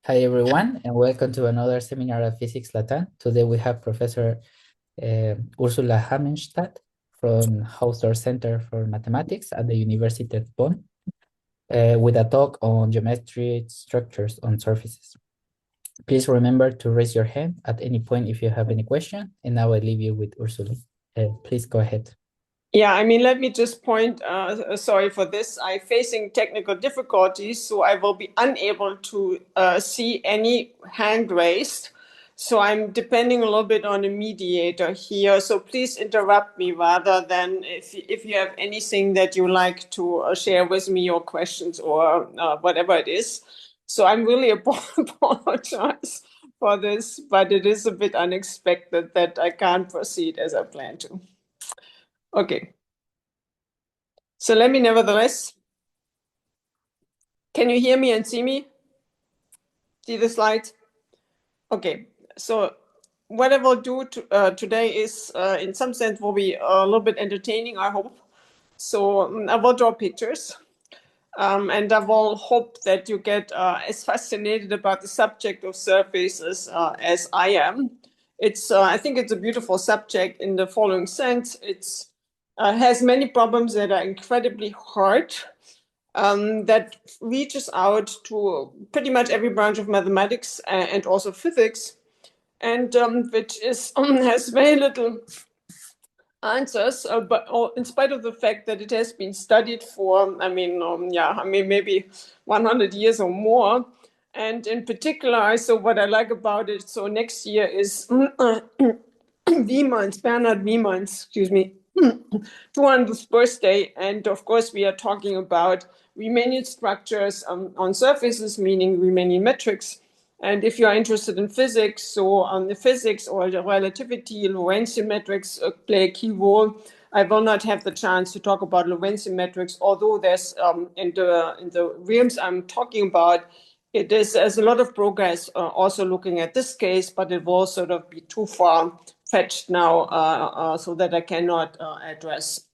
Hi everyone, and welcome to another seminar of Physics Latam. Today we have Professor Ursula Hamenstädt from Hausdorff Center for Mathematics at the University of Bonn with a talk on geometric structures on surfaces. Please remember to raise your hand at any point if you have any question, and I will leave you with Ursula. Please go ahead. Yeah, let me just point, sorry for this. I'm facing technical difficulties, so I will be unable to see any hand raised. So I'm depending a little bit on a mediator here. So please interrupt me rather than if you have anything that you like to share with me or questions or whatever it is. So I'm really apologize for this, but it is a bit unexpected that I can't proceed as I plan to. Okay. So let me nevertheless, can you hear me and see me? See the slides? Okay, so what I will do today is, in some sense, will be a little bit entertaining, I hope. So I will draw pictures, and I will hope that you get as fascinated about the subject of surfaces as I am. I think it's a beautiful subject in the following sense. It's has many problems that are incredibly hard, that reaches out to pretty much every branch of mathematics and also physics, and which has very little answers, but in spite of the fact that it has been studied for, maybe 100 years or more. And in particular, so what I like about it, so next year is Bernhard Wiemann's, 200th birthday. And of course, we are talking about Riemannian structures on surfaces, meaning Riemannian metrics. And if you are interested in physics, so on the physics or the relativity, Lorentzian metrics play a key role. I will not have the chance to talk about Lorentzian metrics, although there's in the realms I'm talking about, there's a lot of progress also looking at this case, but it will sort of be too far fetched now, so that I cannot address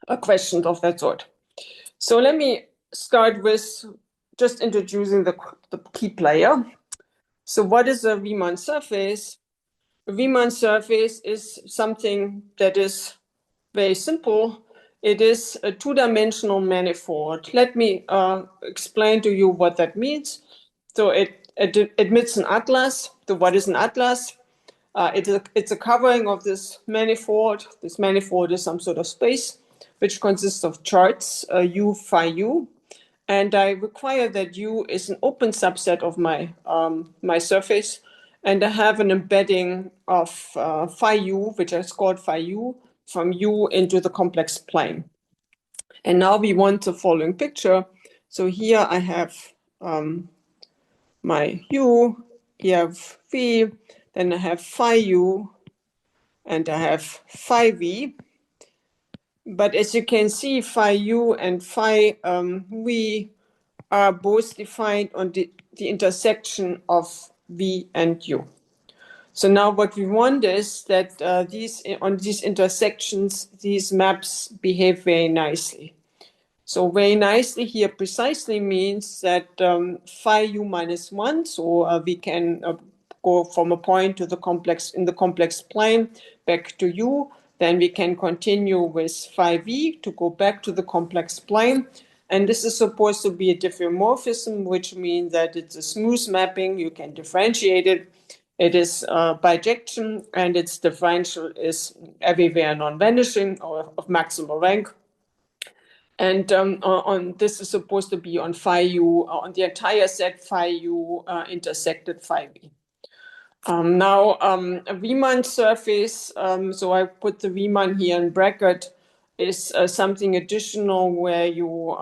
a question of that sort. So let me start with just introducing the key player. So what is a Riemann surface? A Riemann surface is something that is very simple. It is a two-dimensional manifold. Let me explain to you what that means. So it admits an atlas. So what is an atlas? It's a covering of this manifold. This manifold is some sort of space which consists of charts, U, phi, U. And I require that U is an open subset of my surface. And I have an embedding of phi U, which is called phi U, from U into the complex plane. And now we want the following picture. So here I have my U, here I have V, then I have phi U, and I have phi V. But as you can see, phi U and phi V are both defined on the intersection of V and U. So now what we want is that on these intersections, these maps behave very nicely. So very nicely here precisely means that phi U minus 1, so we can go from a point to the complex in the complex plane back to U. Then we can continue with phi V to go back to the complex plane. And this is supposed to be a diffeomorphism, which means that it's a smooth mapping. You can differentiate it. It is bijection, and its differential is everywhere non-vanishing or of maximal rank. And on this is supposed to be on phi U, on the entire set phi U intersected phi V. Now, a Riemann surface, so I put the Riemann here in bracket, is something additional where you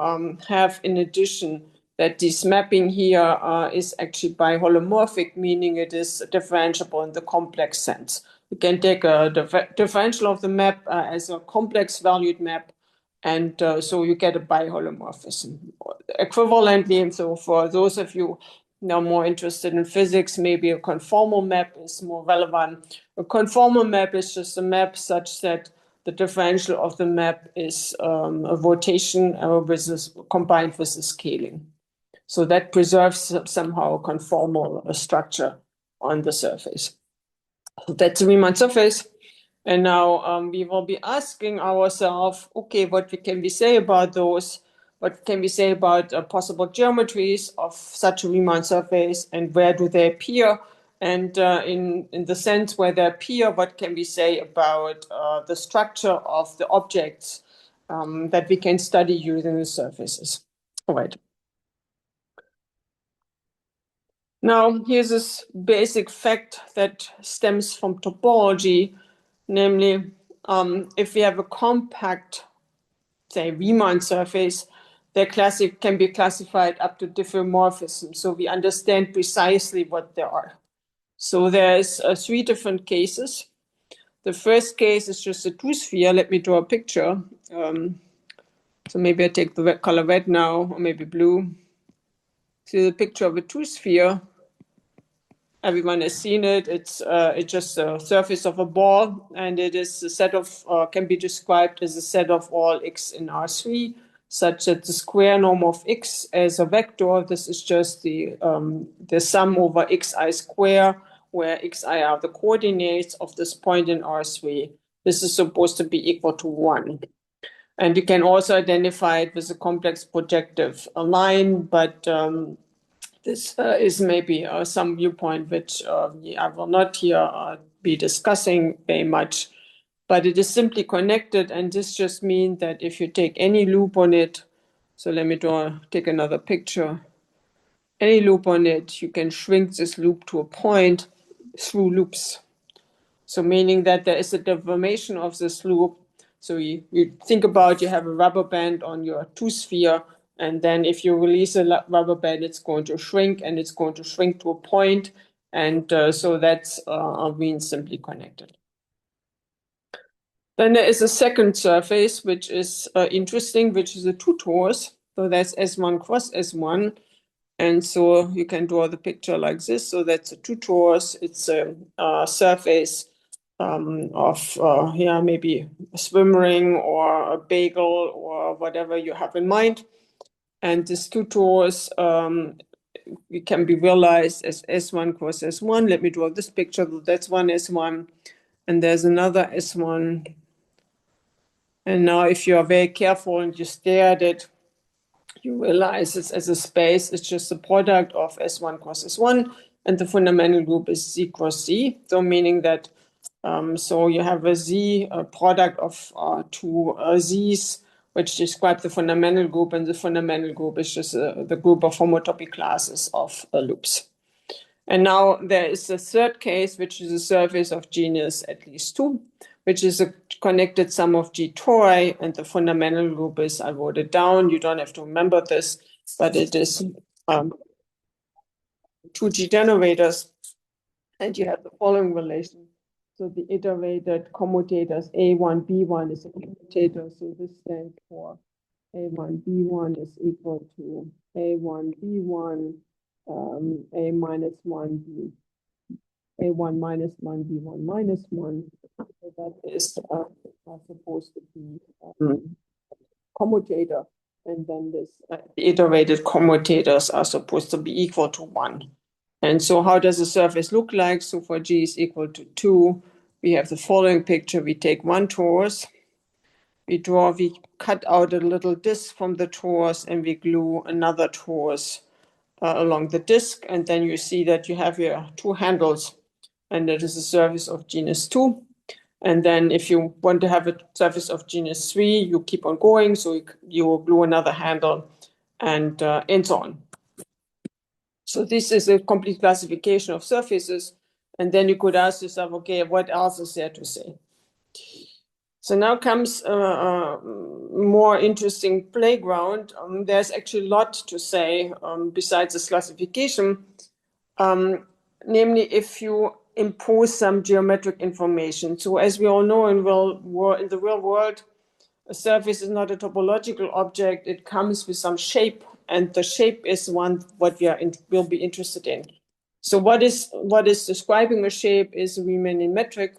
have in addition that this mapping here is actually biholomorphic, meaning it is differentiable in the complex sense. You can take a differential of the map as a complex valued map, and so you get a biholomorphism. Equivalently, so for those of you now more interested in physics, maybe a conformal map is more relevant. A conformal map is just a map such that the differential of the map is a rotation combined with the scaling. So that preserves somehow conformal structure on the surface. So that's the Riemann surface. And now we will be asking ourselves, okay, what can we say about those? What can we say about possible geometries of such a Riemann surface, and where do they appear? And in the sense where they appear, what can we say about the structure of the objects that we can study using the surfaces? All right. Now, here's this basic fact that stems from topology, namely, if we have a compact, say, Riemann surface, they can be classified up to diffeomorphism. So we understand precisely what they are. So there's 3 different cases. The first case is just a two-sphere. Let me draw a picture. So maybe I take the color red now, or maybe blue. See the picture of a two-sphere. Everyone has seen it. It's just a surface of a ball, and it is a set of can be described as a set of all x in R3, such that the square norm of x as a vector. This is just the sum over xi square, where xi are the coordinates of this point in R3. This is supposed to be equal to 1. And you can also identify it with a complex projective line, but this is maybe some viewpoint which I will not here be discussing very much, but it is simply connected, and this just means that if you take any loop on it, so let me take another picture, any loop on it, you can shrink this loop to a point through loops. So meaning that there is a deformation of this loop. So you think about, you have a rubber band on your two-sphere, and then if you release a rubber band, it's going to shrink, and it's going to shrink to a point. And so that's being simply connected. Then there is a second surface, which is interesting, which is a two-torus. So that's S1 cross S1. And so you can draw the picture like this. So that's a two-torus. It's a surface of maybe a swim ring or a bagel or whatever you have in mind. And this two torus it can be realized as S1 cross S1. Let me draw this picture. That's one S1, and there's another S1. And now if you are very careful and you stare at it, you realize it's as a space, it's just a product of S1 cross S1, and the fundamental group is Z cross Z. So meaning that so you have a Z product of two Z's, which describe the fundamental group, and the fundamental group is just the group of homotopy classes of loops. And now there is a third case, which is a surface of genus at least 2, which is a connected sum of G tori, and the fundamental group is, I wrote it down, you don't have to remember this, but it is 2 G generators, and you have the following relation. So the iterated commutators A1, B1 is a commutator, so this stands for A1, B1 is equal to A1, B1, A minus 1, B, A1 minus 1, B1 minus 1. So that is supposed to be commutator. And then this the iterated commutators are supposed to be equal to 1. And so how does the surface look like? So for G is equal to 2, we have the following picture. We take one torus, we cut out a little disk from the torus, and we glue another torus along the disk. And then you see that you have here 2 handles, and that is a surface of genus 2. And then if you want to have a surface of genus 3, you keep on going. So you glue another handle, and so on. So this is a complete classification of surfaces. And then you could ask yourself, okay, what else is there to say? So now comes a more interesting playground. There's actually a lot to say besides this classification. Namely, if you impose some geometric information. So as we all know in the real world, a surface is not a topological object. It comes with some shape, and the shape is what we'll be interested in. So what is describing a shape is Riemann in metric.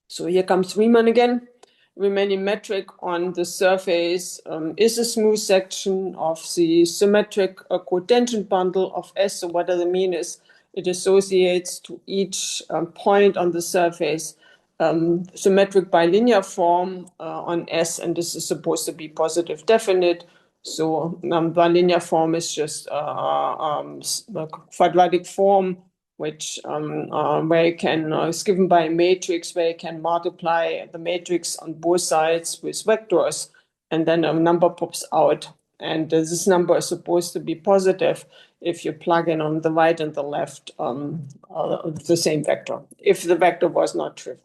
So here comes Riemann again. remaining metric on the surface is a smooth section of the symmetric cotangent bundle of S. So what does it mean is it associates to each point on the surface symmetric bilinear form on S, and this is supposed to be positive definite. So bilinear form is just a quadratic form which where you can is given by a matrix where you can multiply the matrix on both sides with vectors, and then a number pops out. And this number is supposed to be positive if you plug in on the right and the left the same vector, if the vector was not trivial.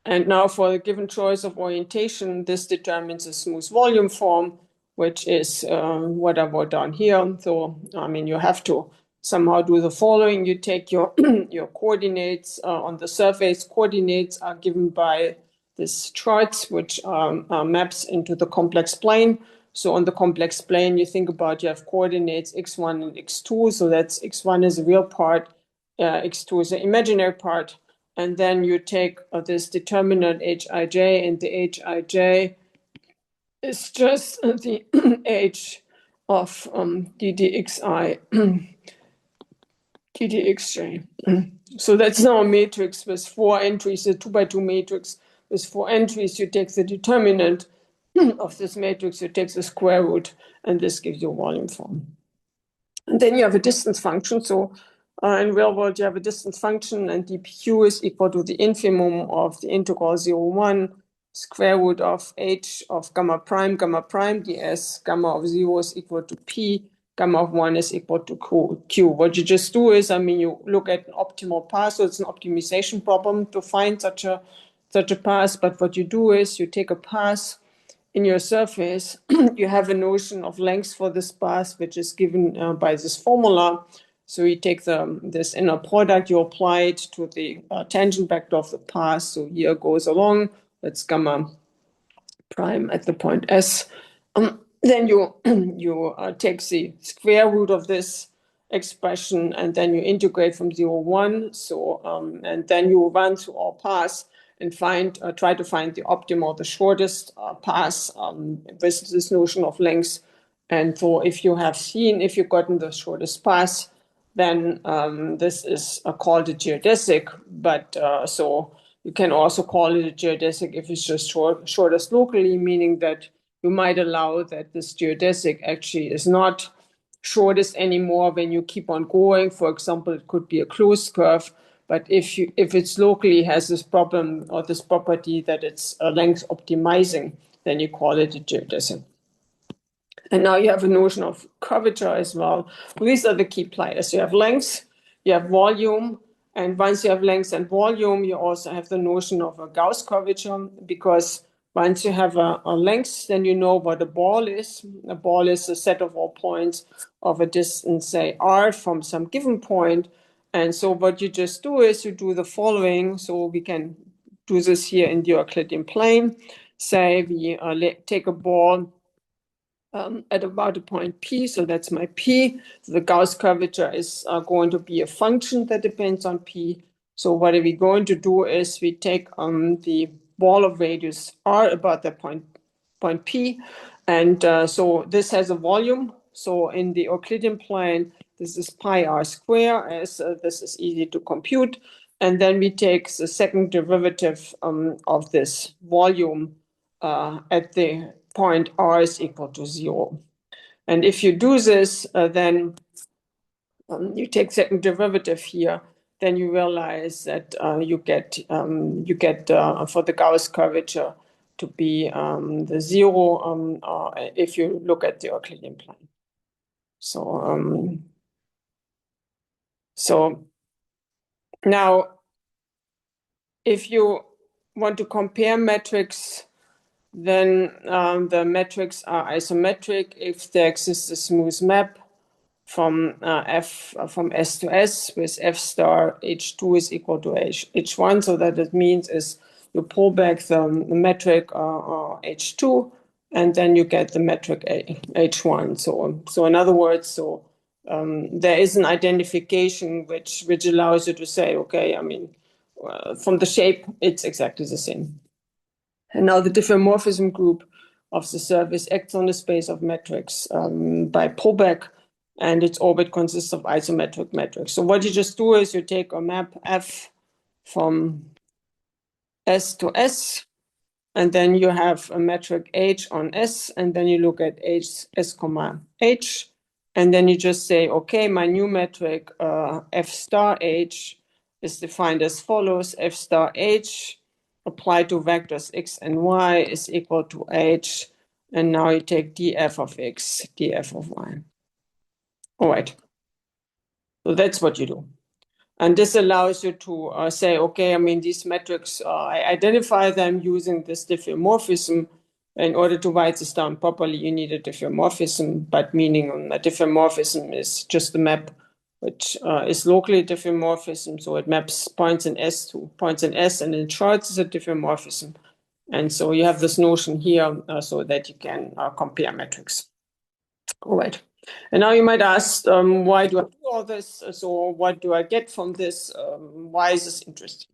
And now for the given choice of orientation, this determines a smooth volume form, which is what I wrote down here. So, I mean, you have to somehow do the following. You take your, your coordinates on the surface. Coordinates are given by this chart, which maps into the complex plane. So on the complex plane, you think about you have coordinates x1 and x2. So that's x1 is the real part, x2 is the imaginary part. And then you take this determinant hij, and the hij is just the h of ddxi, ddxj. So that's now a matrix with 4 entries, a 2x2 matrix with 4 entries. You take the determinant of this matrix, you take the square root, and this gives you a volume form. And then you have a distance function. So in real world, you have a distance function, and dpq is equal to the infimum of the integral 0,1 square root of h of gamma prime ds. Gamma of 0 is equal to p. Gamma of 1 is equal to q. What you just do is, I mean, you look at an optimal path. So it's an optimization problem to find such a path. But what you do is you take a path in your surface, you have a notion of length for this path, which is given by this formula. So you take this inner product, you apply it to the tangent vector of the path. So here goes along, that's gamma prime at the point S. Then you take the square root of this expression, and then you integrate from 0, 1. So and then you run through all paths and try to find the optimal, the shortest path with this notion of length. And so if you've gotten the shortest path, then this is called a geodesic. But so you can also call it a geodesic if it's just shortest locally, meaning that you might allow that this geodesic actually is not shortest anymore when you keep on going. For example, it could be a closed curve. But if it's locally has this problem or this property that it's length optimizing, then you call it a geodesic. And now you have a notion of curvature as well. These are the key players. You have length, you have volume, and once you have length and volume, you also have the notion of a Gauss curvature, because once you have a length, then you know what a ball is. A ball is a set of all points of a distance, say r, from some given point. And so what you just do is you do the following. So we can do this here in the Euclidean plane. Say we take a ball at about a point P, so that's my P. So the Gauss curvature is going to be a function that depends on P. So what are we going to do is we take the ball of radius R about that point P, and so this has a volume. So in the Euclidean plane, this is pi r square, as this is easy to compute. And then we take the second derivative of this volume at the point r is equal to 0. And if you do this, then you take second derivative here, then you realize that you get for the Gauss curvature to be the 0 if you look at the Euclidean plane. So now, if you want to compare metrics, then the metrics are isometric if there exists a smooth map from from S to S with F star H2 is equal to H1. So that it means is you pull back the metric H2, and then you get the metric H1. So in other words, there is an identification which allows you to say, okay, I mean, from the shape, it's exactly the same. And now the diffeomorphism group of the surface acts on the space of metrics by pullback, and its orbit consists of isometric metrics. So what you just do is you take a map F from S to S, and then you have a metric H on S, and then you look at H, S comma H, and then you just say, okay, my new metric F star H is defined as follows: F star H applied to vectors X and Y is equal to H, and now you take df of X, df of Y. All right, so that's what you do. And this allows you to say, okay, I mean, these metrics, I identify them using this diffeomorphism. In order to write this down properly, you need a diffeomorphism, but meaning a diffeomorphism is just a map which is locally diffeomorphism. So it maps points in S to points in S, and in charts is a diffeomorphism. And so you have this notion here so that you can compare metrics. All right. And now you might ask, why do I do all this? So what do I get from this? Why is this interesting?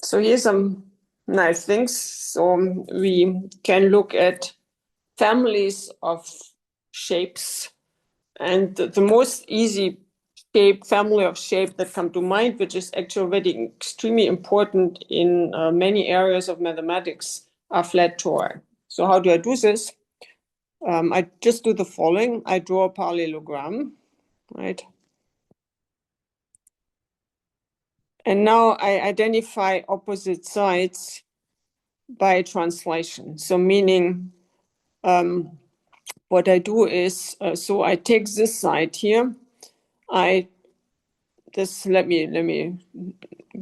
So here's some nice things. So we can look at families of shapes. And the most easy family of shape that come to mind, which is actually already extremely important in many areas of mathematics, are flat tori. So how do I do this? I just do the following. I draw a parallelogram, right? And now I identify opposite sides by translation. So meaning what I do is, so I take this side here. Let me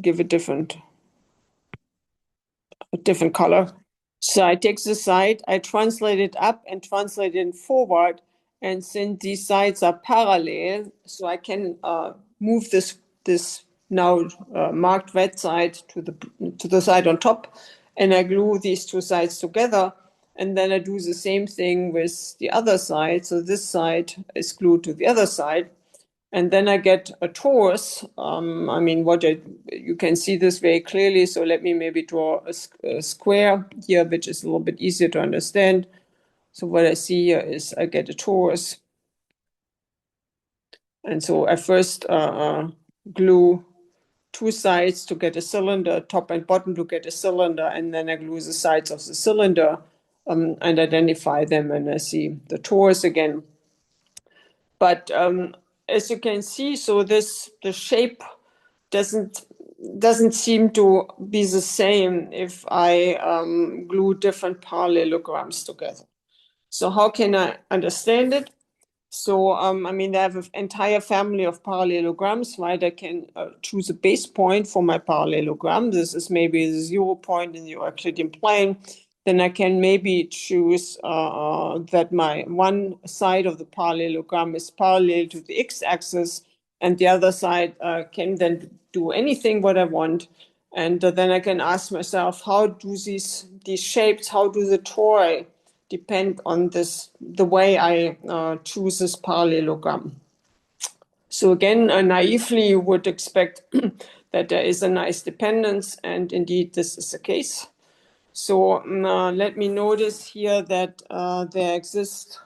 give a different color. So I take the side, I translate it up and translate it forward. And since these sides are parallel, so I can move this now marked red side to the side on top, and I glue these two sides together. And then I do the same thing with the other side. So this side is glued to the other side. And then I get a torus. I mean, you can see this very clearly. So let me maybe draw a square here, which is a little bit easier to understand. So what I see here is I get a torus. And so I first glue two sides to get a cylinder, top and bottom to get a cylinder, and then I glue the sides of the cylinder and identify them, and I see the torus again. But as you can see, so the shape doesn't seem to be the same if I glue different parallelograms together. So how can I understand it? So, I mean, I have an entire family of parallelograms, right? I can choose a base point for my parallelogram. This is maybe the 0 point in the Euclidean plane. Then I can maybe choose that my one side of the parallelogram is parallel to the x-axis, and the other side can then do anything what I want. And then I can ask myself, how do these shapes, how do the tori depend on the way I choose this parallelogram? So again, naively, you would expect that there is a nice dependence, and indeed this is the case. So let me notice here that there exists,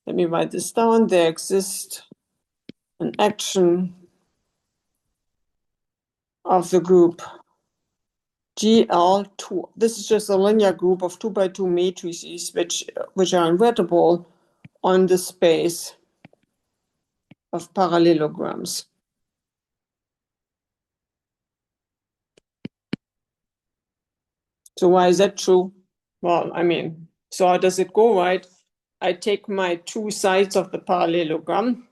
let me write this down, there exists an action of the group GL2. This is just a linear group of 2 by 2 matrices which are invertible on the space of parallelograms. So why is that true? Well, I mean, so how does it go, right? I take my two sides of the parallelogram,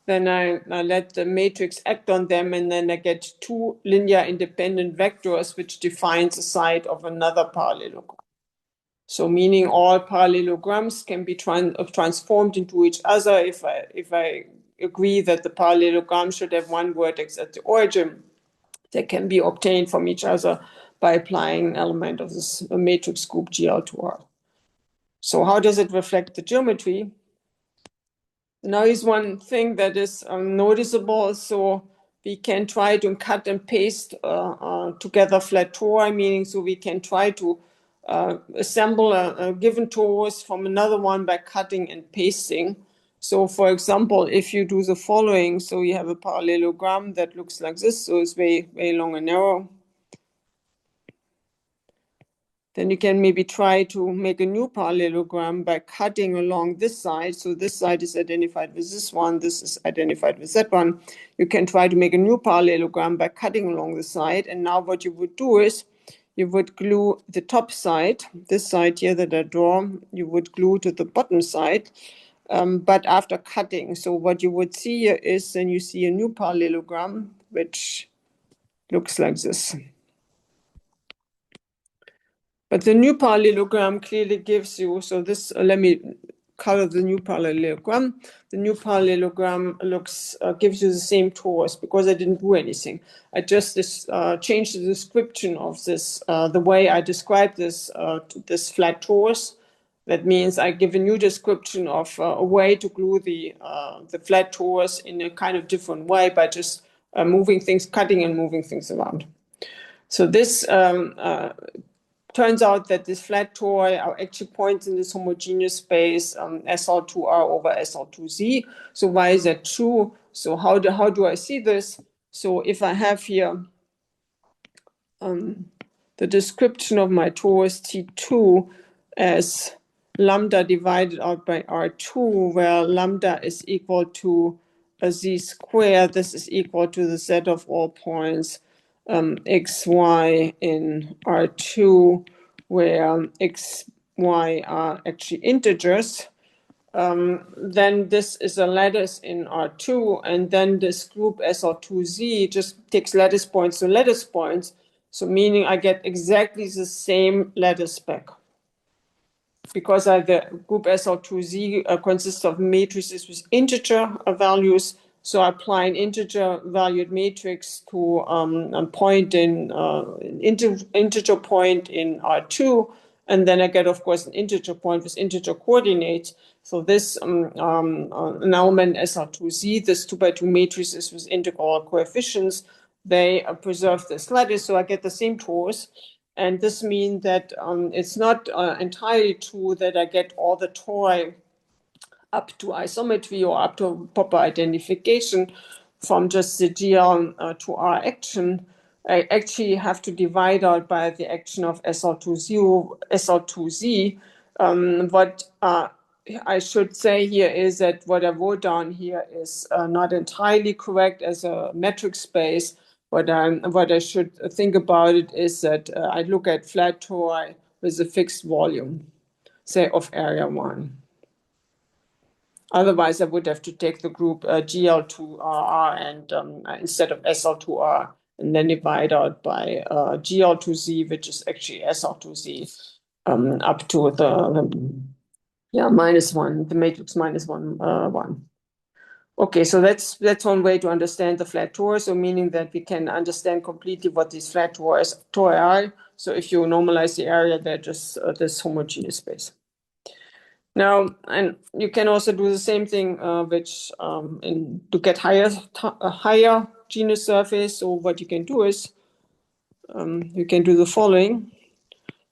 then I let the matrix act on them, and then I get two linear independent vectors which defines the side of another parallelogram. So meaning all parallelograms can be transformed into each other if I agree that the parallelogram should have one vertex at the origin. They can be obtained from each other by applying an element of this matrix group GL to R. So how does it reflect the geometry? Now is one thing that is noticeable. So we can try to cut and paste together flat tori, meaning so we can try to assemble a given torus from another one by cutting and pasting. So for example, if you do the following, so you have a parallelogram that looks like this, so it's very, very long and narrow. Then you can maybe try to make a new parallelogram by cutting along this side. So this side is identified with this one, this is identified with that one. You can try to make a new parallelogram by cutting along the side. And now what you would do is you would glue the top side, this side here that I draw, you would glue to the bottom side, but after cutting. So what you would see here is then you see a new parallelogram, which looks like this. But the new parallelogram clearly gives you, so this, let me color the new parallelogram. The new parallelogram gives you the same torus because I didn't do anything. I just changed the description of this, the way I describe this, this flat torus. That means I give a new description of a way to glue the flat torus in a kind of different way by just moving things, cutting and moving things around. So this turns out that this flat tori are actually points in this homogeneous space SL2R over SL2Z. So why is that true? So how do I see this? So if I have here the description of my torus T2 as lambda divided out by R2, where lambda is equal to a Z squared, this is equal to the set of all points x, y in R2, where x, y are actually integers, then this is a lattice in R2, and then this group SL2Z just takes lattice points to lattice points, so meaning I get exactly the same lattice back. Because the group SL2Z consists of matrices with integer values, so I apply an integer valued matrix to a point in integer point in R2, and then I get, of course, an integer point with integer coordinates. So this an element SL2Z, this 2 by 2 matrices with integral coefficients, they preserve this lattice, so I get the same torus. And this means that it's not entirely true that I get all the tori up to isometry or up to proper identification from just the GL to R action. I actually have to divide out by the action of SL2Z. What I should say here is that what I wrote down here is not entirely correct as a metric space. What I should think about it is that I look at flat tori with a fixed volume, say of area 1. Otherwise, I would have to take the group GL2R and instead of SL2R, and then divide out by GL2Z, which is actually SL2Z, up to the -1, the matrix -1. Okay, so that's one way to understand the flat tori, so meaning that we can understand completely what these flat tori are. So if you normalize the area, they're just this homogeneous space. Now, and you can also do the same thing, to get a higher genus surface. So what you can do is you can do the following.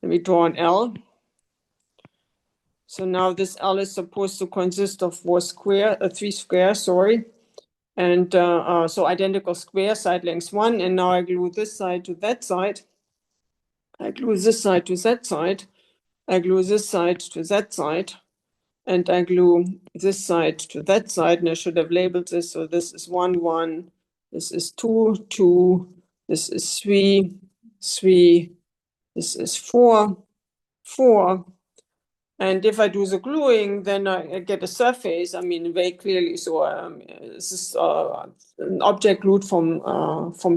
Let me draw an L. So now this L is supposed to consist of 3 squares, sorry. And so identical square, side length 1. And now I glue this side to that side. I glue this side to that side. I glue this side to that side. And I glue this side to that side. And I should have labeled this. So this is 1, 1. This is 2, 2. This is 3, 3. This is 4, 4. And if I do the gluing, then I get a surface. I mean, very clearly. So this is an object glued from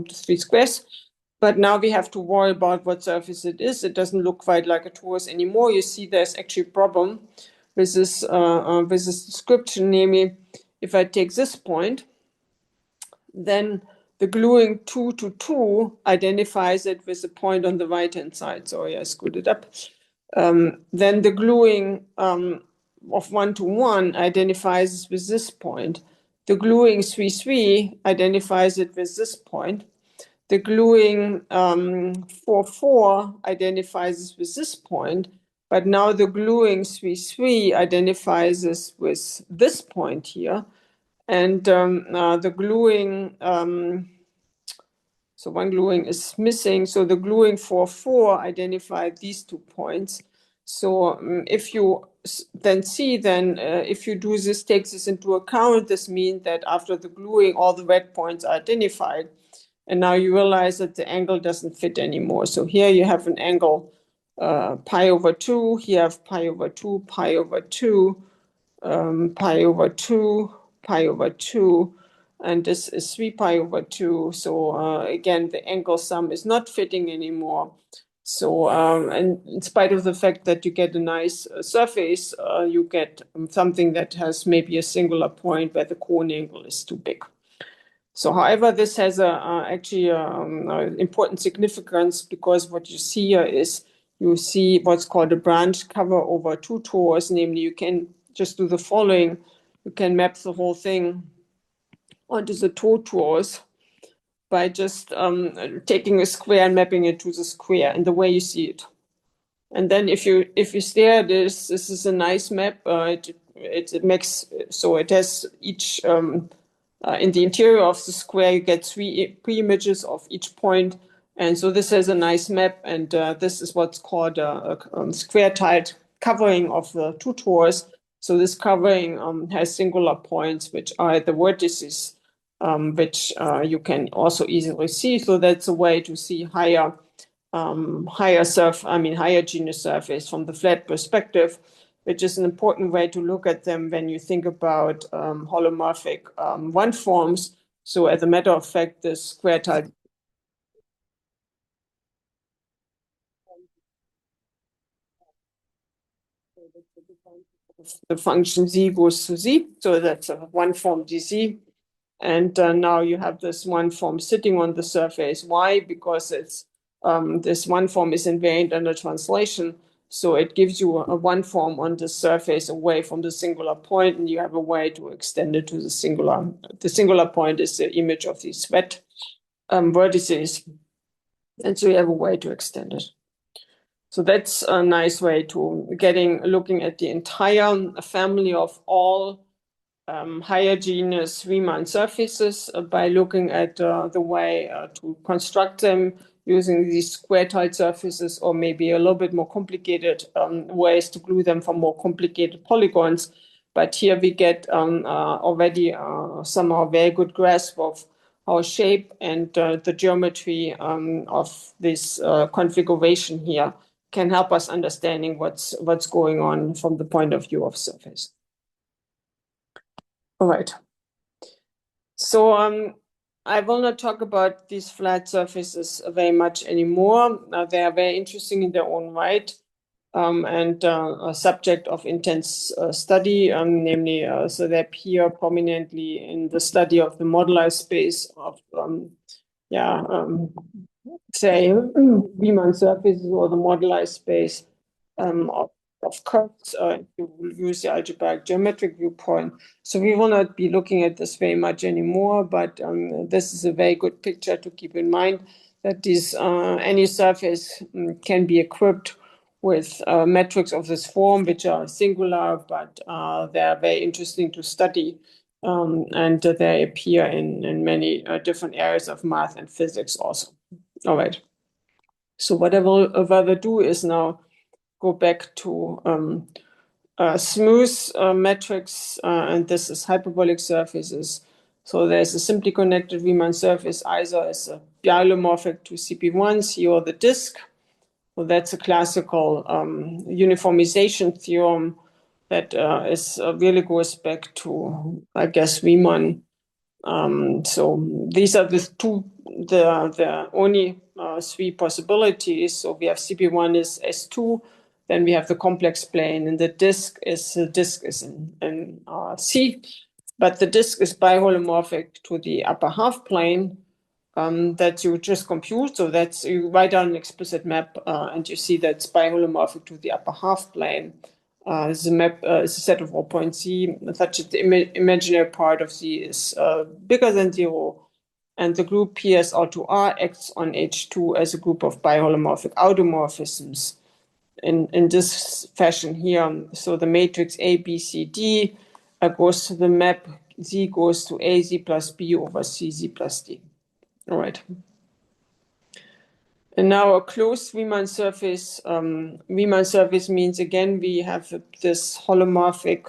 3 squares. But now we have to worry about what surface it is. It doesn't look quite like a torus anymore. You see, there's actually a problem with this description. Namely, if I take this point, then the gluing 2 to 2 identifies it with the point on the right-hand side. Sorry, I screwed it up. Then the gluing of 1 to 1 identifies with this point. The gluing 3,3 identifies it with this point. The gluing 4,4 identifies it with this point, but now the gluing 3,3 identifies it with this point here. And the gluing, so one gluing is missing, so the gluing 4,4 identified these 2 points. So if you then see, if you do this, take this into account, this means that after the gluing, all the red points are identified. And now you realize that the angle doesn't fit anymore. So here you have an angle pi over 2, here you have pi over 2, pi over 2, pi over 2, pi over 2, and this is 3 pi over 2. So again, the angle sum is not fitting anymore. So, and in spite of the fact that you get a nice surface, you get something that has maybe a singular point where the cone angle is too big. So, however, this has actually important significance, because what you see here is you see what's called a branch cover over 2 tores. Namely, you can just do the following. You can map the whole thing onto the 2 tores by just taking a square and mapping it to the square in the way you see it. And then if you stare at this is a nice map. It makes, so it has each, in the interior of the square, you get 3 images of each point. And so this has a nice map, and this is what's called a square-tiled covering of the 2 tores. So this covering has singular points, which are at the vertices, which you can also easily see. So that's a way to see higher genus surface from the flat perspective, which is an important way to look at them when you think about holomorphic one forms. So as a matter of fact, the square type the function z goes to z, so that's a one form dz. And now you have this one form sitting on the surface. Why? Because it's this one form is invariant under translation. So it gives you a one form on the surface away from the singular point, and you have a way to extend it to the singular. The singular point is the image of these wet vertices. And so you have a way to extend it. So that's a nice way to looking at the entire family of all higher genus Riemann surfaces by looking at the way to construct them using these square-tiled surfaces, or maybe a little bit more complicated ways to glue them from more complicated polygons. But here we get already somehow very good grasp of how shape and the geometry of this configuration here can help us understanding what's going on from the point of view of surface. All right. So I will not talk about these flat surfaces very much anymore. They are very interesting in their own right, and a subject of intense study, namely, so they appear prominently in the study of the moduli space of, say, Riemann surfaces, or the moduli space of curves. You will use the algebraic geometric viewpoint. So we will not be looking at this very much anymore, but this is a very good picture to keep in mind, that this any surface can be equipped with metrics of this form, which are singular, but they are very interesting to study. And they appear in many different areas of math and physics also. All right. So what I will rather do is now go back to smooth metrics, and this is hyperbolic surfaces. So there's a simply connected Riemann surface, either as a bialomorphic to CP1, C, or the disk. So that's a classical uniformization theorem that really goes back to, I guess, Riemann. So these are the only 3 possibilities. So we have CP1 is S2, then we have the complex plane, and the disk is in C, but the disk is biholomorphic to the upper half plane that you just compute. So that's, you write down an explicit map, and you see that's biholomorphic to the upper half plane. is a map, is a set of all points Z, such that the imaginary part of Z is bigger than 0, and the group PSR2R acts on H2 as a group of biholomorphic automorphisms in this fashion here. So the matrix A, B, C, D goes to the map Z goes to A, Z plus B over C, Z plus D. All right. And now a closed Riemann surface. Riemann surface means, again, we have this holomorphic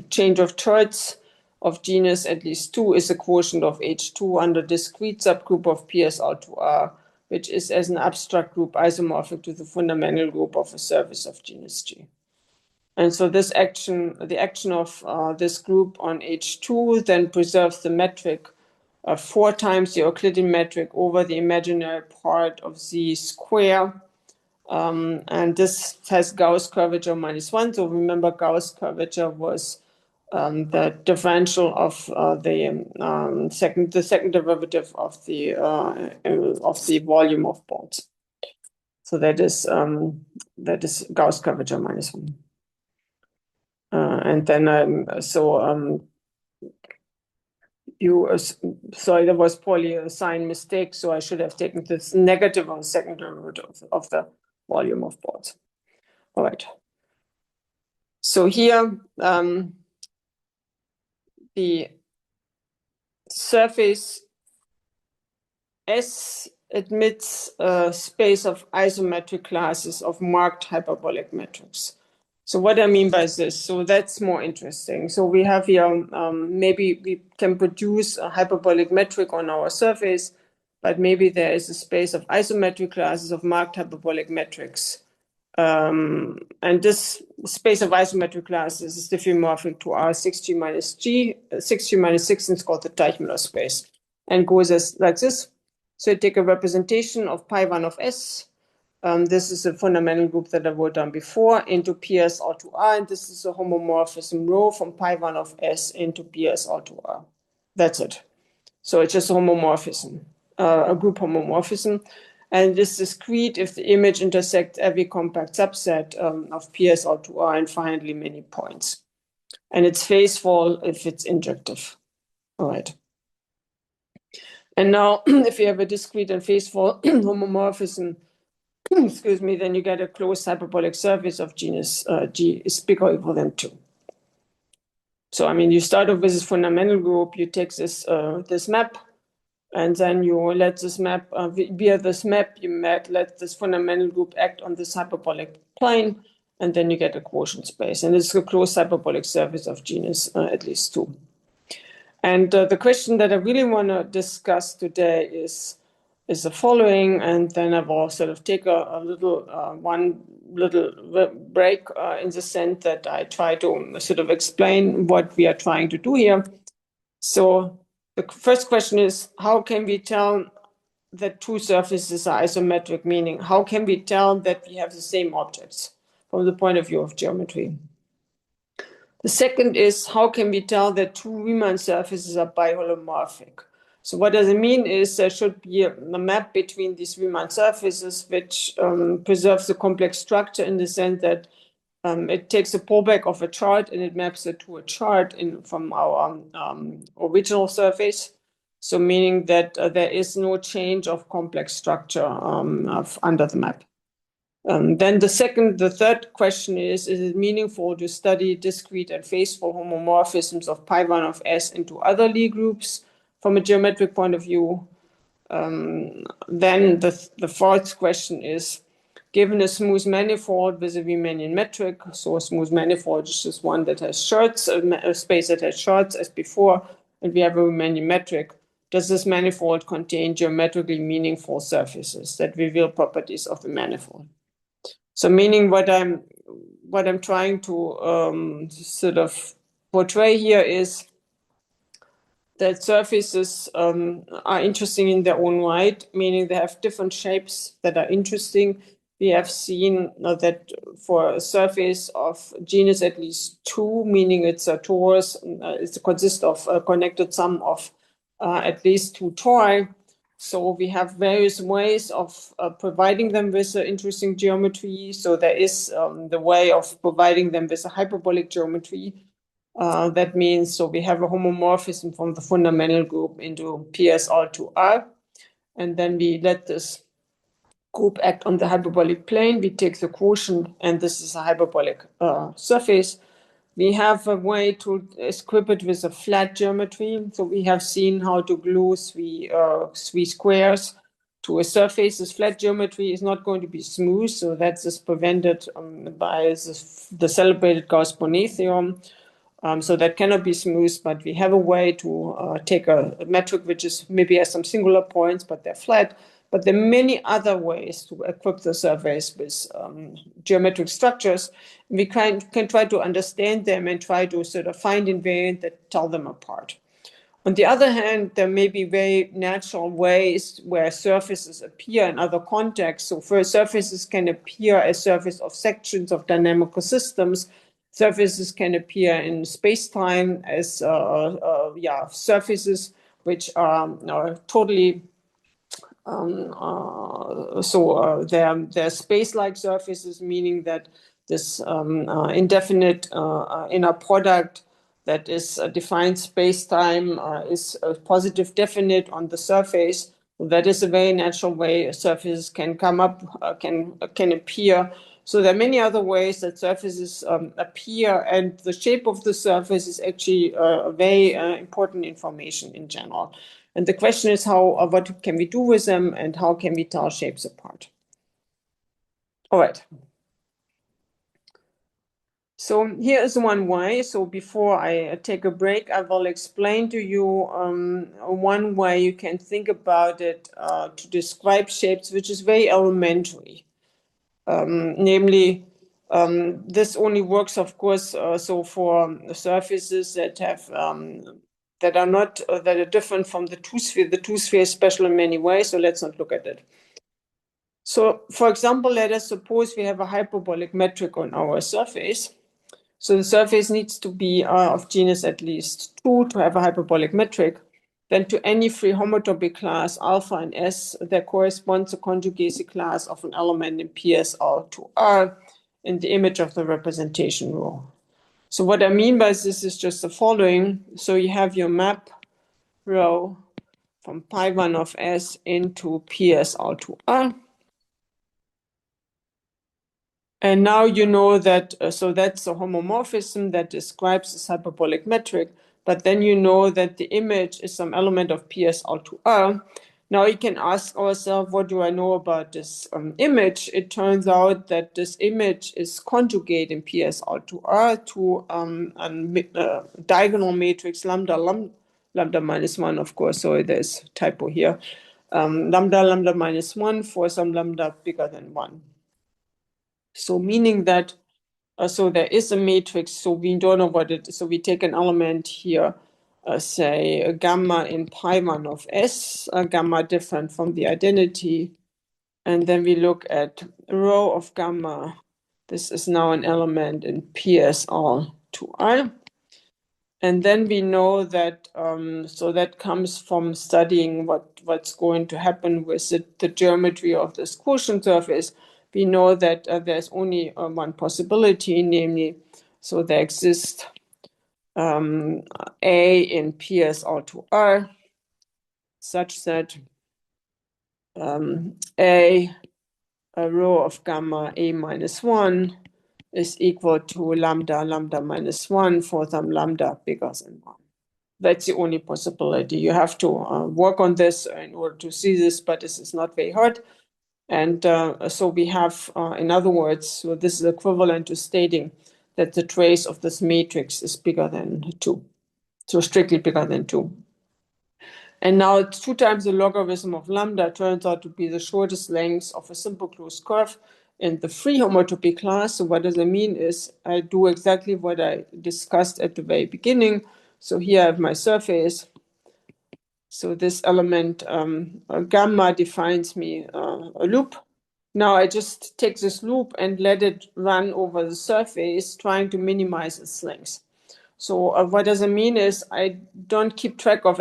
change of choice of genus at least 2 is a quotient of H2 under discrete subgroup of PSR2R, which is as an abstract group isomorphic to the fundamental group of a surface of genus G. And so this action, the action of this group on H2 then preserves the metric 4 times the Euclidean metric over the imaginary part of Z square. And this has Gauss curvature -1. So remember, Gauss curvature was the differential of the second derivative of the volume of balls. So that is Gauss curvature -1. And then sorry, there was probably a sign mistake, so I should have taken this negative on the second derivative of the volume of balls. All right. So here, the surface S admits a space of isometric classes of marked hyperbolic metrics. So what I mean by this, so that's more interesting. So we have here, maybe we can produce a hyperbolic metric on our surface, but maybe there is a space of isometric classes of marked hyperbolic metrics. And this space of isometric classes is diffeomorphic to R 6G minus G, 6G minus 6, and it's called the Teichmüller space, and goes as like this. So you take a representation of pi1 of S. This is a fundamental group that I wrote down before into PSR2R, and this is a homomorphism rho from pi1 of S into PSR2R. That's it. So it's just a homomorphism, a group homomorphism. And it is discrete if the image intersects every compact subset of PSR2R and finally many points. And it's phaseful if it's injective. All right. And now, if you have a discrete and phaseful homomorphism, excuse me, then you get a closed hyperbolic surface of genus G is bigger or equal than 2. So, I mean, you start off with this fundamental group, you take this map, and then you let this map, via this map, let this fundamental group act on this hyperbolic plane, and then you get a quotient space. And it's a closed hyperbolic surface of genus at least 2. And the question that I really want to discuss today is the following, and then I will sort of take a little one little break in the sense that I try to sort of explain what we are trying to do here. So the first question is, how can we tell that two surfaces are isometric, meaning how can we tell that we have the same objects from the point of view of geometry? The second is, how can we tell that two Riemann surfaces are biholomorphic? So what does it mean is there should be a map between these Riemann surfaces which preserves the complex structure in the sense that it takes a pullback of a chart and it maps it to a chart from our original surface. So meaning that there is no change of complex structure under the map. Then the third question is it meaningful to study discrete and phaseful homomorphisms of pi1 of S into other Lie groups from a geometric point of view? Then the fourth question is, given a smooth manifold with a Riemannian metric, so a smooth manifold is just one that has shorts, a space that has shorts as before, and we have a Riemannian metric, does this manifold contain geometrically meaningful surfaces that reveal properties of the manifold? So meaning what I'm trying to sort of portray here is that surfaces are interesting in their own right, meaning they have different shapes that are interesting. We have seen that for a surface of genus at least 2, meaning it's a torus, it consists of a connected sum of at least 2 tori. So we have various ways of providing them with interesting geometry. So there is the way of providing them with a hyperbolic geometry. That means, so we have a homomorphism from the fundamental group into PSR to R. And then we let this group act on the hyperbolic plane. We take the quotient, and this is a hyperbolic surface. We have a way to equip it with a flat geometry. So we have seen how to glue three squares to a surface. This flat geometry is not going to be smooth, so that is prevented by the celebrated Gauss-Bonnet theorem. So that cannot be smooth, but we have a way to take a metric which is maybe has some singular points, but they're flat. But there are many other ways to equip the surface with geometric structures. We can try to understand them and try to sort of find invariants that tell them apart. On the other hand, there may be very natural ways where surfaces appear in other contexts. So first, surfaces can appear as surface of sections of dynamical systems. Surfaces can appear in space-time as surfaces which are totally they're space-like surfaces, meaning that this indefinite inner product that is defined space-time is a positive definite on the surface. That is a very natural way surfaces can come up, can appear. So there are many other ways that surfaces appear, and the shape of the surface is actually very important information in general. And the question is what can we do with them, and how can we tell shapes apart? All right. So here is one way. So before I take a break, I will explain to you one way you can think about it to describe shapes, which is very elementary. Namely, this only works, of course, so for surfaces that have that are different from the two-sphere. The two-sphere is special in many ways, so let's not look at it. So, for example, let us suppose we have a hyperbolic metric on our surface. So the surface needs to be of genus at least 2 to have a hyperbolic metric. Then to any free homotopy class alpha and S, there corresponds a conjugacy class of an element in PSR to R in the image of the representation rho. So what I mean by this is just the following. So you have your map rho from pi1 of S into PSR to R. And now you know that, so that's a homomorphism that describes this hyperbolic metric, but then you know that the image is some element of PSR to R. Now we can ask ourselves, what do I know about this image? It turns out that this image is conjugate in PSR to R to a diagonal matrix lambda minus 1, of course, so there's typo here. Lambda minus 1 for some lambda bigger than 1. So meaning that, so there is a matrix, so we don't know what it is. So we take an element here, say a gamma in pi1 of S, a gamma different from the identity. And then we look at rho of gamma. This is now an element in PSR to R. And then we know that, so that comes from studying what's going to happen with the geometry of this quotient surface. We know that there's only one possibility, namely, so there exists A in PSR to R, such that a rho of gamma A minus 1 is equal to lambda minus 1 for some lambda bigger than 1. That's the only possibility. You have to work on this in order to see this, but this is not very hard. And so we have, in other words, so this is equivalent to stating that the trace of this matrix is bigger than 2. So strictly bigger than 2. And now 2 times the logarithm of lambda turns out to be the shortest length of a simple closed curve in the free homotopy class. So what does it mean is I do exactly what I discussed at the very beginning. So here I have my surface. So this element gamma defines me a loop. Now I just take this loop and let it run over the surface, trying to minimize its length. So what does it mean is I do not keep track of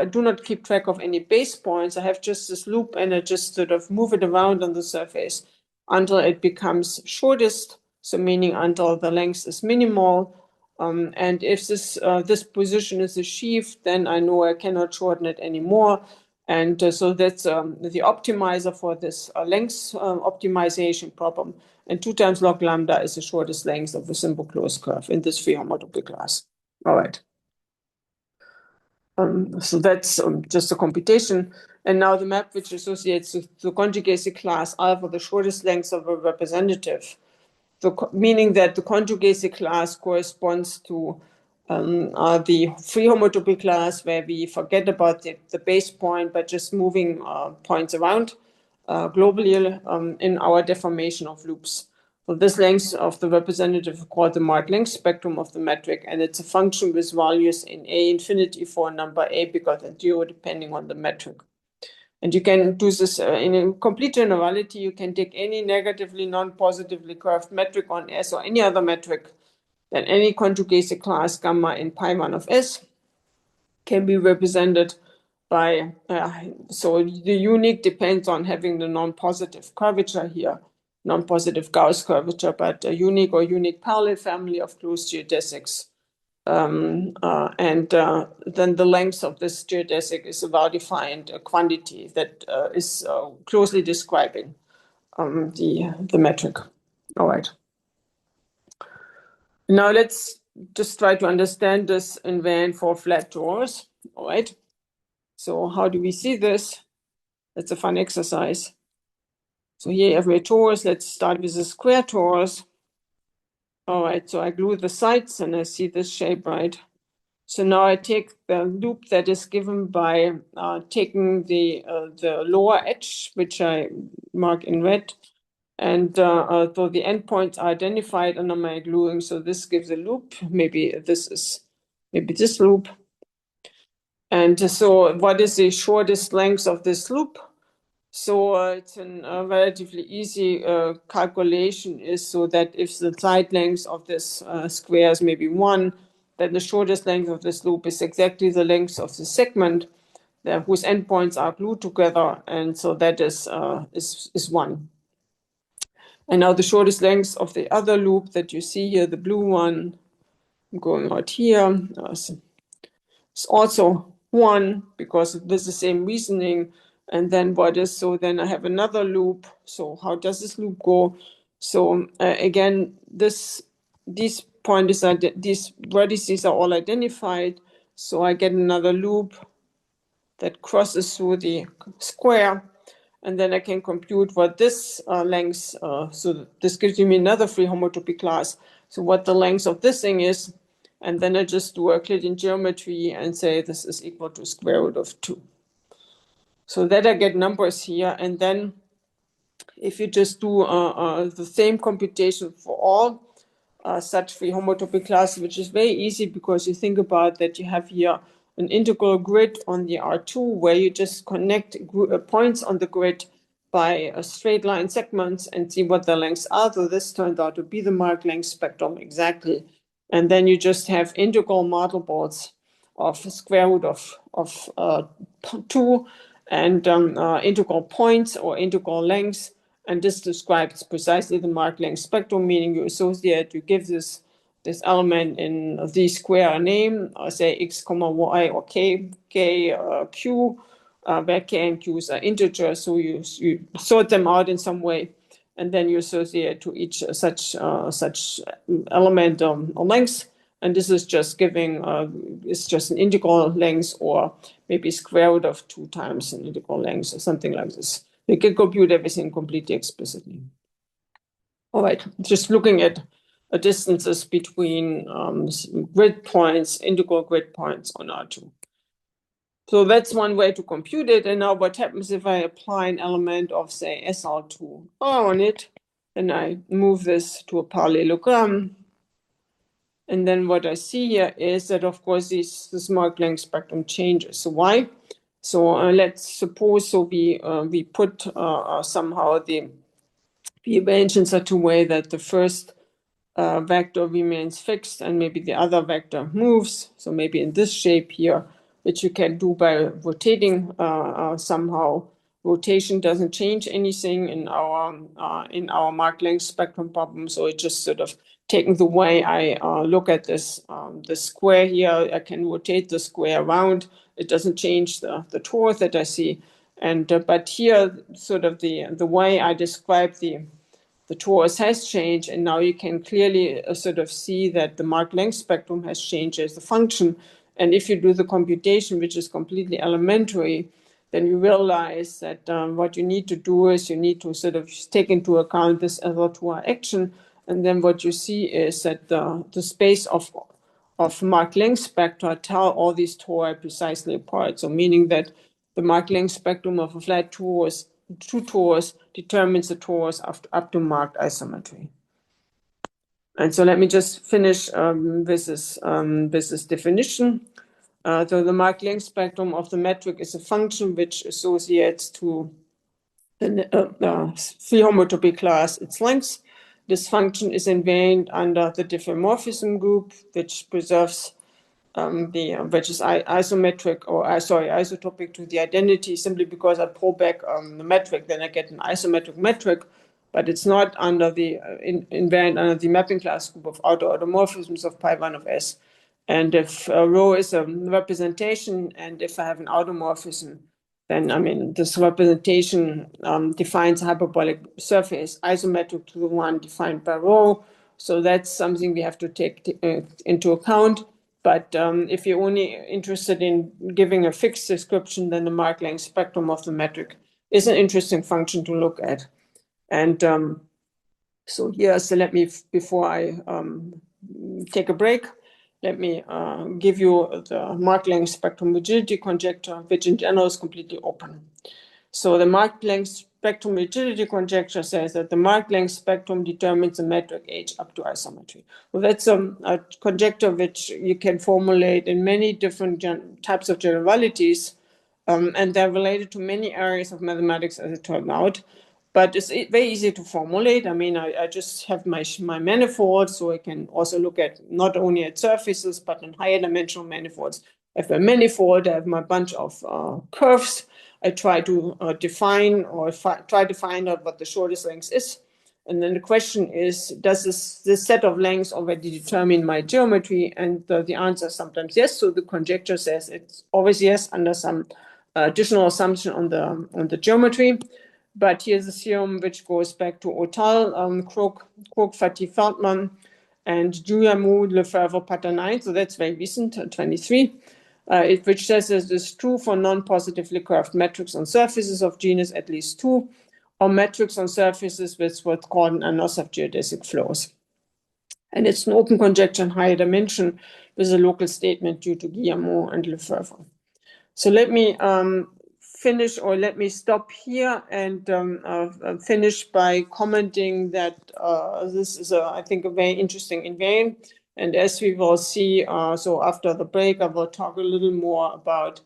any base points. I have just this loop and I just sort of move it around on the surface until it becomes shortest, so meaning until the length is minimal. And if this position is achieved, then I know I cannot shorten it anymore. And so that's the optimizer for this length optimization problem. And 2 times log lambda is the shortest length of the simple closed curve in this free homotopy class. All right. So that's just a computation. And now the map which associates the conjugacy class alpha, the shortest length of a representative, meaning that the conjugacy class corresponds to the free homotopy class, where we forget about the base point by just moving points around globally in our deformation of loops. So this length of the representative is called the marked length spectrum of the metric, and it's a function with values in A infinity for a number A bigger than 0, depending on the metric. And you can do this in a complete generality. You can take any negatively non-positively curved metric on S or any other metric, then any conjugacy class gamma in pi1 of S can be represented by, so the unique depends on having the non-positive curvature here, non-positive Gauss curvature, but a unique or unique parallel family of closed geodesics. Then the length of this geodesic is a well-defined quantity that is closely describing the metric. All right. Now let's just try to understand this in VAN for flat torus. All right. So how do we see this? That's a fun exercise. So here every torus, let's start with a square torus. All right, so I glue the sides and I see this shape, right? So now I take the loop that is given by taking the lower edge, which I mark in red, and so the endpoints are identified under my gluing. So this gives a loop. Maybe this loop. And so what is the shortest length of this loop? So it's a relatively easy calculation is so that if the side length of this square is maybe 1, then the shortest length of this loop is exactly the length of the segment whose endpoints are glued together, and so that is 1. And now the shortest length of the other loop that you see here, the blue one, I'm going out here, it's also 1 because of this the same reasoning. And then then I have another loop. So how does this loop go? So again, these vertices are all identified. So I get another loop that crosses through the square. And then I can compute what this length, so this gives me another free homotopy class. So what the length of this thing is, and then I just do a Euclidean geometry and say this is equal to square root of 2. So that I get numbers here. And then if you just do the same computation for all such free homotopy classes, which is very easy because you think about that you have here an integral grid on the R2 where you just connect points on the grid by straight line segments and see what the lengths are. So this turned out to be the marked length spectrum exactly. And then you just have integral multiples of square root of 2 and integral points or integral lengths. And this describes precisely the marked length spectrum, meaning you give this element in the square name, say x comma y or k, q, where k and q's are integers. So you sort them out in some way, and then you associate to each such element or length. And this is just giving, it's just an integral length or maybe square root of 2 times an integral length or something like this. You can compute everything completely explicitly. All right, just looking at distances between grid points, integral grid points on R2. So that's one way to compute it. And now what happens if I apply an element of, say, SL2 on it, and I move this to a parallelogram. And then what I see here is that, of course, this marked length spectrum changes. So why? So let's suppose we put somehow we arrange in such a way that the first vector remains fixed and maybe the other vector moves. So maybe in this shape here, which you can do by rotating somehow. Rotation doesn't change anything in our Mark length spectrum problem. So it's just sort of taking the way I look at this the square here. I can rotate the square around. It doesn't change the torus that I see. And but here, sort of the way I describe the torus has changed, and now you can clearly sort of see that the Mark length spectrum has changed as a function. And if you do the computation, which is completely elementary, then you realize that what you need to do is you need to sort of take into account this other Tor action. And then what you see is that the space of Mark length spectra tell all these tori precisely apart. So meaning that the Mark length spectrum of a flat torus, two torus, determines the torus up to marked isometry. And so let me just finish with this definition. So the Mark length spectrum of the metric is a function which associates to the free homotopy class its length. This function is invariant under the diffeomorphism group, which preserves which is isometric or isotopic to the identity. Simply because I pull back the metric, then I get an isometric metric, but it's not under the invariant under the mapping class group of automorphisms of pi1 of S. And if rho is a representation, and if I have an automorphism, then I mean this representation defines a hyperbolic surface isometric to the one defined by rho. So that's something we have to take into account. But if you're only interested in giving a fixed description, then the Mark length spectrum of the metric is an interesting function to look at. And so here, so let me, before I take a break, let me give you the Mark length spectrum rigidity conjecture, which in general is completely open. So the Mark length spectrum rigidity conjecture says that the Mark length spectrum determines the metric H up to isometry. Well, that's a conjecture which you can formulate in many different types of generalities, and they're related to many areas of mathematics, as it turned out. But it's very easy to formulate. I mean, I just have my manifold, so I can also look at not only at surfaces, but in higher dimensional manifolds. If a manifold, I have my bunch of curves. I try to define or try to find out what the shortest length is. And then the question is, does this set of lengths already determine my geometry? And the answer is sometimes yes. So the conjecture says it's always yes under some additional assumption on the geometry. But here's a theorem which goes back to Otal, Krog, Fatih, Feldman, and Guillemot, Lefebvre, Patanine. So that's very recent, 23. Which says that it's true for non-positively curved metrics on surfaces of genus at least 2, or metrics on surfaces with what's called an anoss of geodesic flows. And it's an open conjecture in higher dimension with a local statement due to Guillemot and Lefebvre. So let me finish, or let me stop here and finish by commenting that this is, I think, a very interesting invariant. And as we will see, so after the break, I will talk a little more about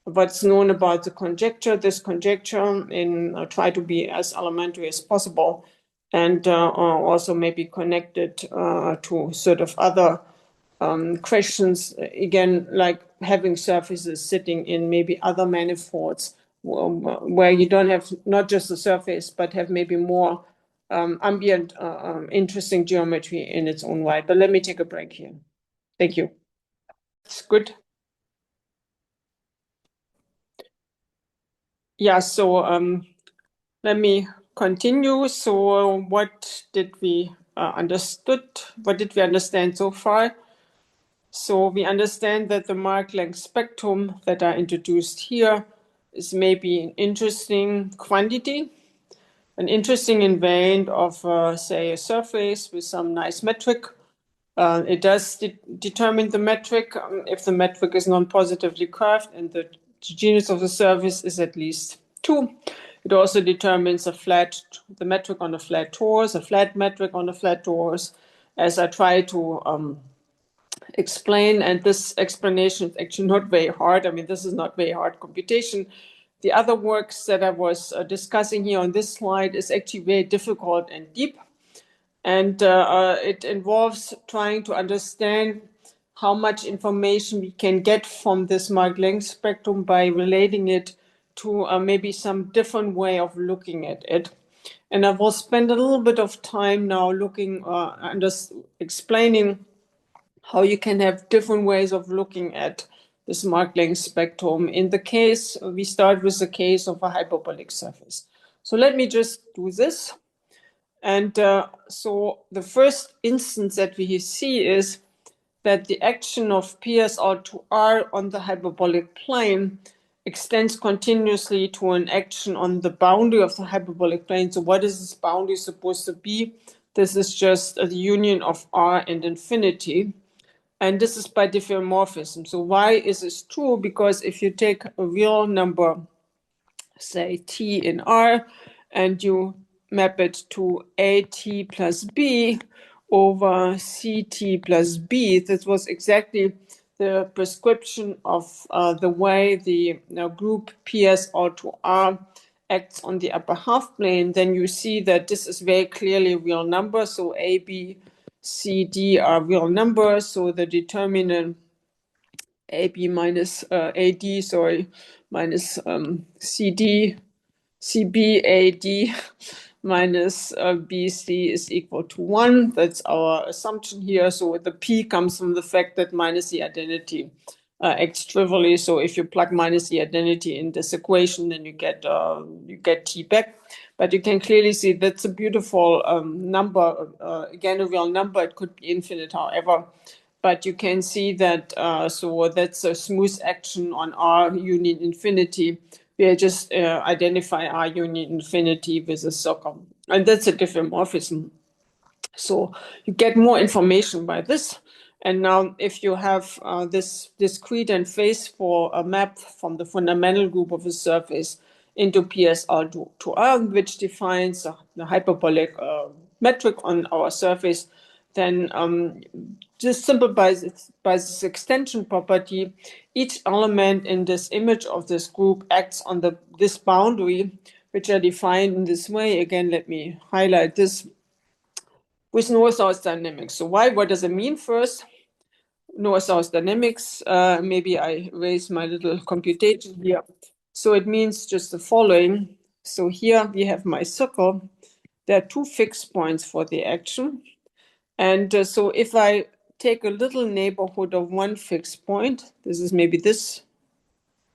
what's known about the conjecture, this conjecture, and try to be as elementary as possible, and also maybe connected to sort of other questions, again, like having surfaces sitting in maybe other manifolds where you don't have not just the surface, but have maybe more ambient, interesting geometry in its own right. But let me take a break here. Thank you. It's good. Yeah, so let me continue. So what did we understood? What did we understand so far? So we understand that the Mark length spectrum that are introduced here is maybe an interesting quantity, an interesting invariant of, say, a surface with some nice metric. It does determine the metric if the metric is non-positively curved and the genus of the surface is at least 2. It also determines the metric on a flat torus, a flat metric on a flat torus, as I try to explain. And this explanation is actually not very hard. I mean, this is not very hard computation. The other works that I was discussing here on this slide is actually very difficult and deep. And it involves trying to understand how much information we can get from this Mach length spectrum by relating it to maybe some different way of looking at it. And I will spend a little bit of time now looking and just explaining how you can have different ways of looking at this Mach length spectrum. In the case, we start with the case of a hyperbolic surface. So let me just do this. And so the first instance that we see is that the action of PSR2R on the hyperbolic plane extends continuously to an action on the boundary of the hyperbolic plane. So what is this boundary supposed to be? This is just the union of R and infinity. And this is by diffeomorphism. So why is this true? Because if you take a real number, say t in R, and you map it to AT plus B over CT plus B, this was exactly the prescription of the way the group PSR2R acts on the upper half plane. Then you see that this is very clearly a real number. So A, B, C, D are real numbers. So the determinant AB minus AD, sorry, minus CD, CBAD minus BC is equal to 1. That's our assumption here. So the P comes from the fact that minus the identity acts trivially. So if you plug minus the identity in this equation, then you get T back. But you can clearly see that's a beautiful number, again, a real number. It could be infinite, however. But you can see that, so that's a smooth action on R union infinity. We just identify R union infinity with a circle. And that's a diffeomorphism. So you get more information by this. And now if you have this discrete and faithful map from the fundamental group of a surface into PSR to R, which defines the hyperbolic metric on our surface, then just simple by this extension property, each element in this image of this group acts on this boundary, which are defined in this way. Again, let me highlight this with north-south dynamics. So what does it mean first? North-south dynamics, maybe I raise my little computation here. So it means just the following. So here we have my circle. There are two fixed points for the action. And so if I take a little neighborhood of one fixed point, this is maybe this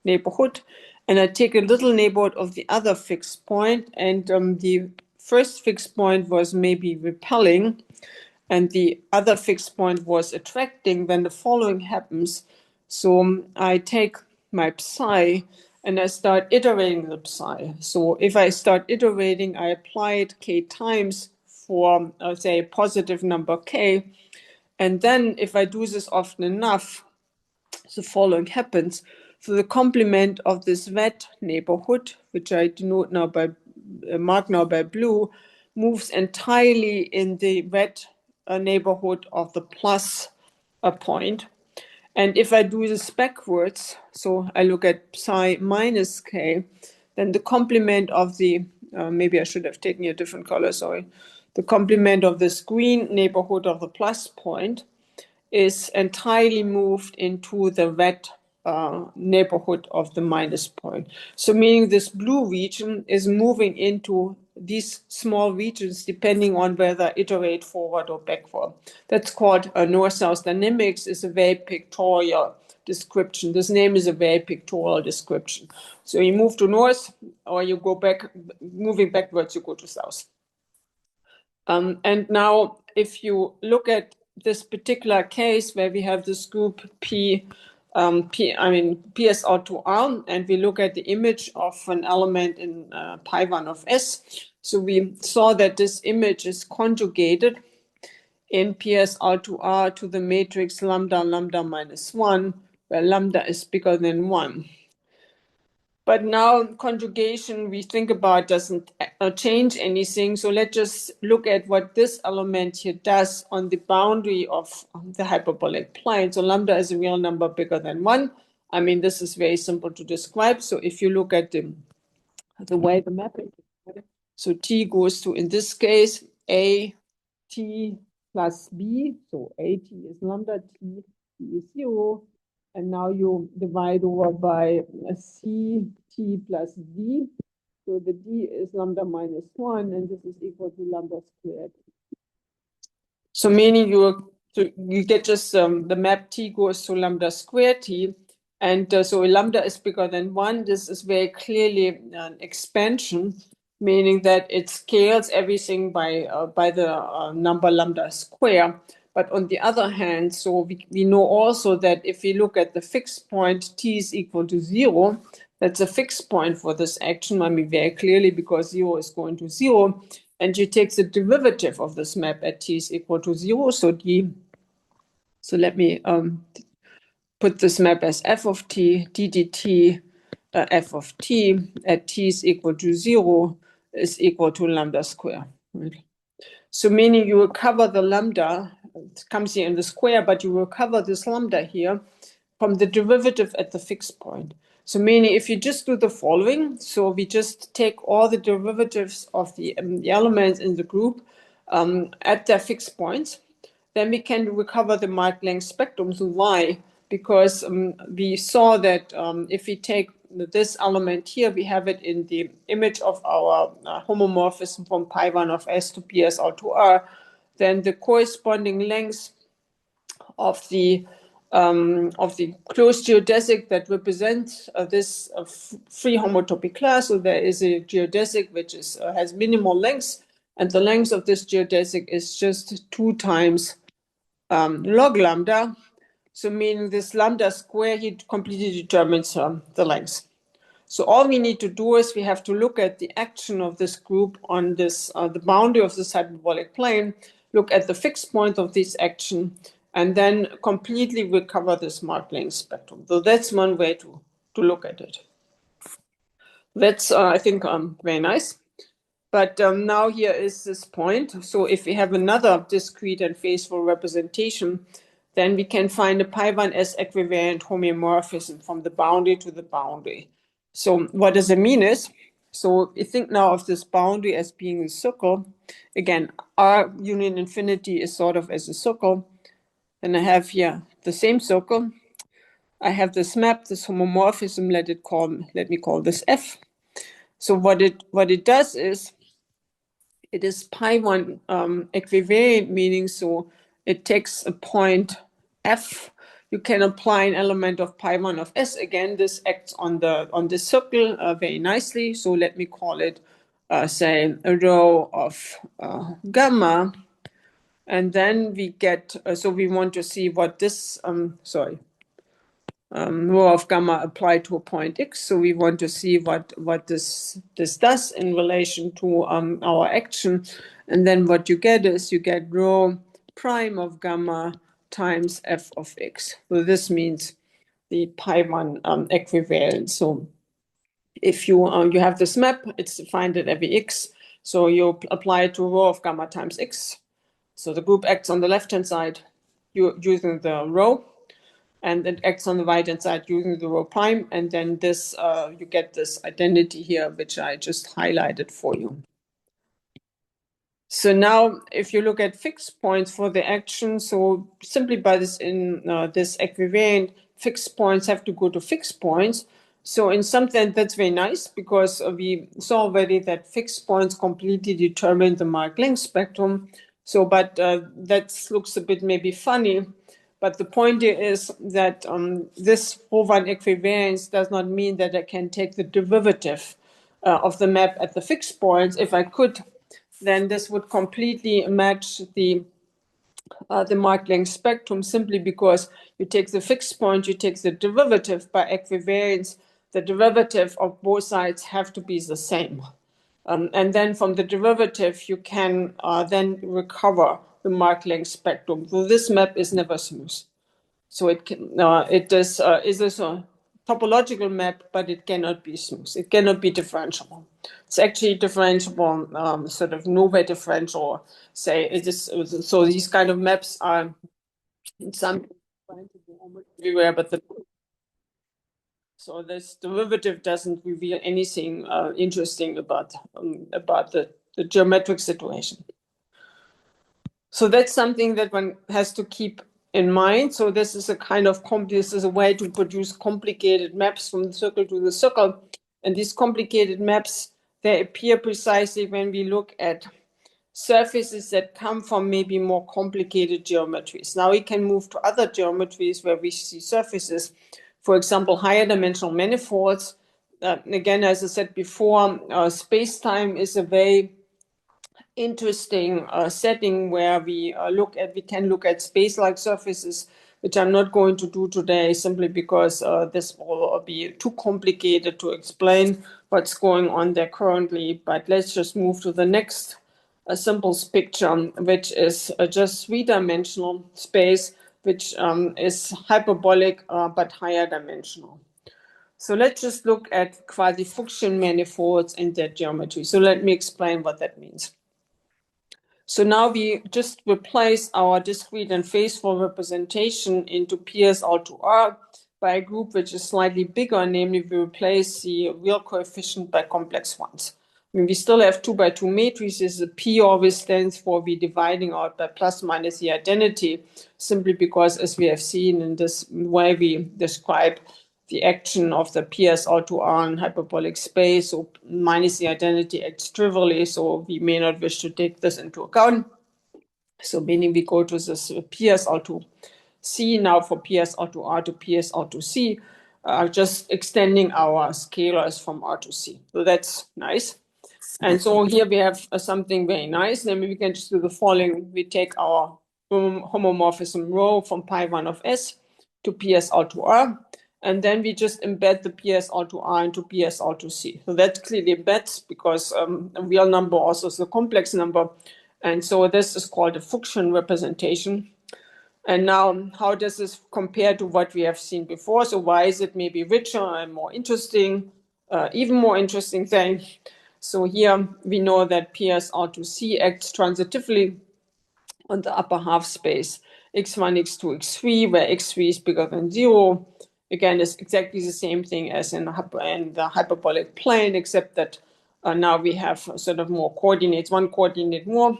neighborhood, and I take a little neighborhood of the other fixed point, and the first fixed point was maybe repelling, and the other fixed point was attracting, then the following happens. So I take my psi and I start iterating the psi. So if I start iterating, I apply it k times for, say, a positive number k. And then if I do this often enough, the following happens. So the complement of this red neighborhood, which I denote now by, mark now by blue, moves entirely in the red neighborhood of the plus point. And if I do this backwards, so I look at psi minus k, then the complement of the, maybe I should have taken a different color, sorry. The complement of this green neighborhood of the plus point is entirely moved into the red neighborhood of the minus point. So meaning this blue region is moving into these small regions depending on whether I iterate forward or backward. That's called north-south dynamics. Is a very pictorial description. This name is a very pictorial description. So you move to north or you go back, moving backwards, you go to south. And now if you look at this particular case where we have this group PSR2R, and we look at the image of an element in pi1 of S. So we saw that this image is conjugated in PSR2R to the matrix lambda minus 1, where lambda is bigger than 1. But now conjugation, we think about, doesn't change anything. So let's just look at what this element here does on the boundary of the hyperbolic plane. So lambda is a real number bigger than 1. I mean, this is very simple to describe. So if you look at the way the mapping, so T goes to, in this case, A, t plus b, so at is lambda, t is 0, and now you divide over by c t plus d, so the d is lambda minus 1, and this is equal to lambda squared. So meaning you get just the map t goes to lambda squared t, and so lambda is bigger than 1. This is very clearly an expansion, meaning that it scales everything by the number lambda square. But on the other hand, so we know also that if we look at the fixed point t is equal to 0, that's a fixed point for this action, I mean very clearly, because 0 is going to 0. And you take the derivative of this map at t is equal to 0. So let me put this map as f of t, d dt f of t at t is equal to 0 is equal to lambda square. Right? So meaning you will cover the lambda, it comes here in the square, but you will cover this lambda here from the derivative at the fixed point. So meaning if you just do the following, so we just take all the derivatives of the elements in the group at their fixed points, then we can recover the Mark length spectrum. So why? Because we saw that if we take this element here, we have it in the image of our homomorphism from pi1 of s to ps out to r, then the corresponding length of the closed geodesic that represents this free homotopy class. So there is a geodesic which has minimal length, and the length of this geodesic is just 2 times log lambda. So meaning this lambda square here completely determines the length. So all we need to do is we have to look at the action of this group on this the boundary of this hyperbolic plane, look at the fixed point of this action, and then completely recover this Mark length spectrum. So that's one way to look at it. That's, I think, very nice. But now here is this point. So if we have another discrete and faithful representation, then we can find a pi1s equivariant homeomorphism from the boundary to the boundary. So what does it mean is, so you think now of this boundary as being a circle. Again, R union infinity is sort of as a circle. Then I have here the same circle. I have this map, this homomorphism, let me call this F. So what it does is, it is pi1 equivariant, meaning so it takes a point F. You can apply an element of pi1 of S. Again, this acts on the circle very nicely. So let me call it, say, a row of gamma. And then we get, so we want to see what this, row of gamma applied to a point x. So we want to see what this does in relation to our action. And then what you get is you get rho prime of gamma times f of x. So this means the pi1 equivalent. So if you have this map, it's defined at every x. So you apply it to rho of gamma times x. So the group acts on the left-hand side using the rho, and it acts on the right-hand side using the rho prime, and then this you get this identity here, which I just highlighted for you. So now, if you look at fixed points for the action, so simply by this this equivariant, fixed points have to go to fixed points. So in some sense, that's very nice, because we saw already that fixed points completely determine the Mark length spectrum. So, but that looks a bit maybe funny. But the point here is that this rho1 equivariance does not mean that I can take the derivative of the map at the fixed points. If I could, then this would completely match the Mark length spectrum, simply because you take the fixed point, you take the derivative by equivariance. The derivative of both sides have to be the same. And then from the derivative, you can then recover the Mark length spectrum. So this map is never smooth. So it is a topological map, but it cannot be smooth. It cannot be differentiable. It's actually differentiable, sort of no-way differential. Say it is. So these kind of maps are in some everywhere, but so this derivative doesn't reveal anything interesting about the geometric situation. So that's something that one has to keep in mind. So this is a kind of this is a way to produce complicated maps from the circle to the circle. And these complicated maps, they appear precisely when we look at surfaces that come from maybe more complicated geometries. Now we can move to other geometries where we see surfaces, for example, higher dimensional manifolds. Again, as I said before, space-time is a very interesting setting where we can look at space-like surfaces, which I'm not going to do today simply because this will be too complicated to explain what's going on there currently. But let's just move to the next simple picture, which is just three-dimensional space, which is hyperbolic but higher dimensional. So let's just look at quasi-Fuchsian manifolds and their geometry. So let me explain what that means. So now we just replace our discrete and phaseful representation into PSR2R by a group which is slightly bigger, namely we replace the real coefficient by complex ones. I mean, we still have 2 by 2 matrices. The P always stands for we dividing out by plus minus the identity, simply because, as we have seen in this way, we describe the action of the PSR2R in hyperbolic space, so minus the identity acts trivially, so we may not wish to take this into account. So meaning we go to this PSR2C now for PSR2R to PSR2C, just extending our scalars from R to C. So that's nice. And so here we have something very nice. Then we can just do the following. We take our homomorphism rho from pi1 of S to PSR2R. And then we just embed the PSR2R into PSR2C. So that clearly embeds because a real number also is a complex number. And so this is called a Fuchsian representation. And now, how does this compare to what we have seen before? So why is it maybe richer and more interesting, even more interesting thing? So here we know that PSR2C acts transitively on the upper half space, x1, x2, x3, where x3 is bigger than 0. Again, it's exactly the same thing as in the hyperbolic plane, except that now we have sort of more coordinates, one coordinate more,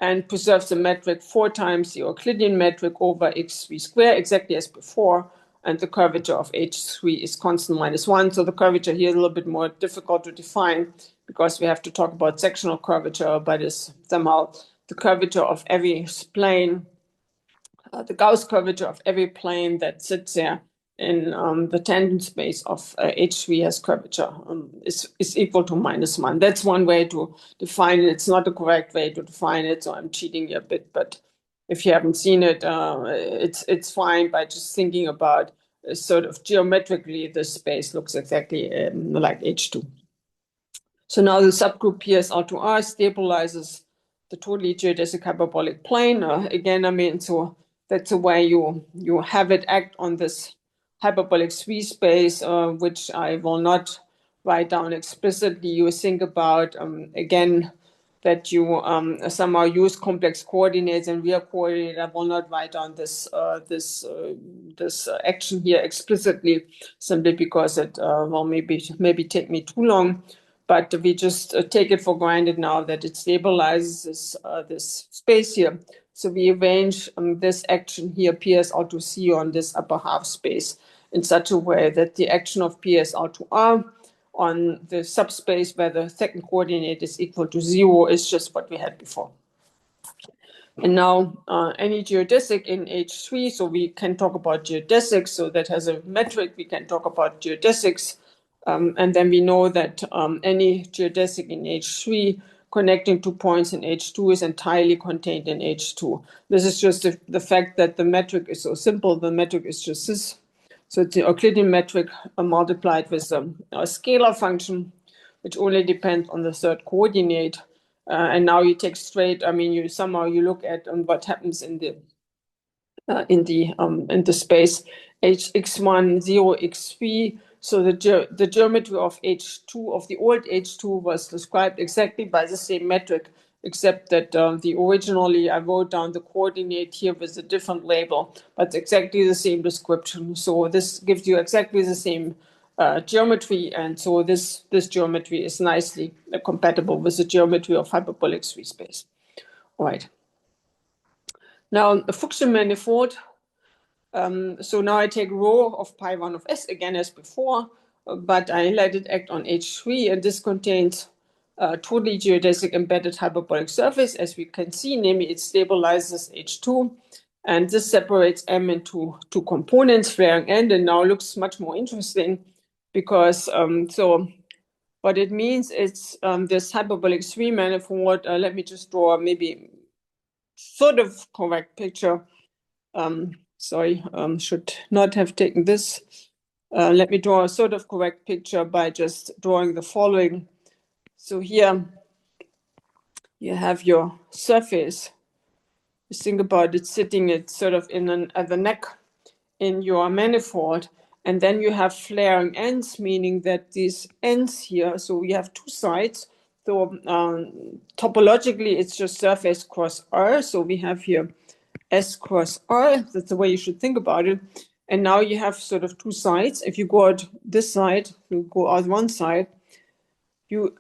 and preserves the metric 4 times the Euclidean metric over x3 squared, exactly as before. And the curvature of H3 is constant -1. So the curvature here is a little bit more difficult to define because we have to talk about sectional curvature, but it's somehow the curvature of every plane, the Gauss curvature of every plane that sits there in the tangent space of H3 has curvature is equal to -1. That's one way to define it. It's not the correct way to define it, so I'm cheating you a bit. But if you haven't seen it, it's fine by just thinking about sort of geometrically this space looks exactly like H2. So now the subgroup PSR2R stabilizes the totally geodesic hyperbolic plane. Again, I mean, so that's the way you have it act on this hyperbolic 3 space, which I will not write down explicitly. You think about, again, that you somehow use complex coordinates and real coordinate. I will not write down this action here explicitly, simply because it will maybe take me too long. But we just take it for granted now that it stabilizes this space here. So we arrange this action here, PSR2C, on this upper half space in such a way that the action of PSR2R on the subspace where the second coordinate is equal to 0 is just what we had before. And now any geodesic in H3, so we can talk about geodesics, so that has a metric, we can talk about geodesics. And then we know that any geodesic in H3 connecting 2 points in H2 is entirely contained in H2. This is just the fact that the metric is so simple. The metric is just this. So it's the Euclidean metric multiplied with a scalar function, which only depends on the third coordinate. And now you take straight, I mean, you look at what happens in the space x1, 0, x3. So the geometry of H2, of the old H2, was described exactly by the same metric, except that originally I wrote down the coordinate here with a different label, but it's exactly the same description. So this gives you exactly the same geometry, and so this geometry is nicely compatible with the geometry of hyperbolic 3 space. All right. Now, a Fuchsian manifold, so now I take rho of pi 1 of s again as before, but I let it act on H3, and this contains a totally geodesic embedded hyperbolic surface, as we can see, namely it stabilizes H2, and this separates M into two components, flaring end, and now looks much more interesting because, so what it means is this hyperbolic 3 manifold, let me just draw maybe sort of correct picture. Sorry, should not have taken this. Let me draw a sort of correct picture by just drawing the following. So here you have your surface. Just think about it sitting it sort of at the neck in your manifold. And then you have flaring ends, meaning that these ends here, so we have two sides. So topologically, it's just surface cross R. So we have here S cross R. That's the way you should think about it. And now you have sort of two sides. If you go out this side, you go out one side, you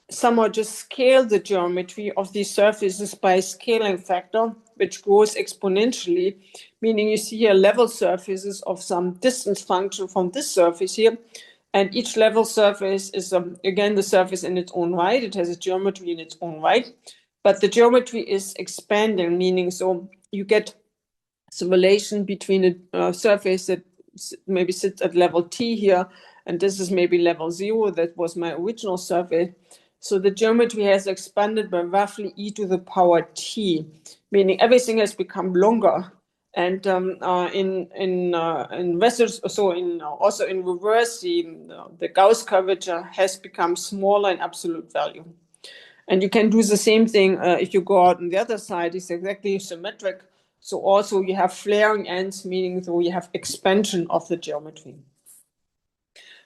somehow just scale the geometry of these surfaces by a scaling factor, which grows exponentially, meaning you see here level surfaces of some distance function from this surface here. And each level surface is, again, the surface in its own right. It has a geometry in its own right. But the geometry is expanding, meaning so you get some relation between a surface that maybe sits at level t here, and this is maybe level 0. That was my original surface. So the geometry has expanded by roughly e to the power t, meaning everything has become longer. And in reverse, so also in reverse, the Gauss curvature has become smaller in absolute value. And you can do the same thing if you go out on the other side. It's exactly symmetric. So also you have flaring ends, meaning so you have expansion of the geometry.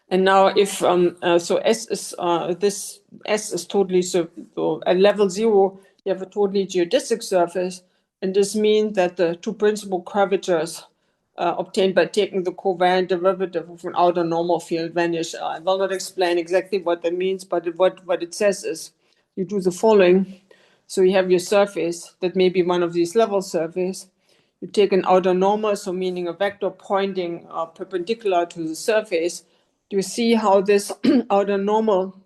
And now if so S is this S is totally so at level 0 you have a totally geodesic surface, and this means that the two principal curvatures obtained by taking the covariant derivative of an outer normal field vanish. I will not explain exactly what that means, but what it says is you do the following. So you have your surface that may be one of these level surface. You take an outer normal, so meaning a vector pointing perpendicular to the surface. You see how this outer normal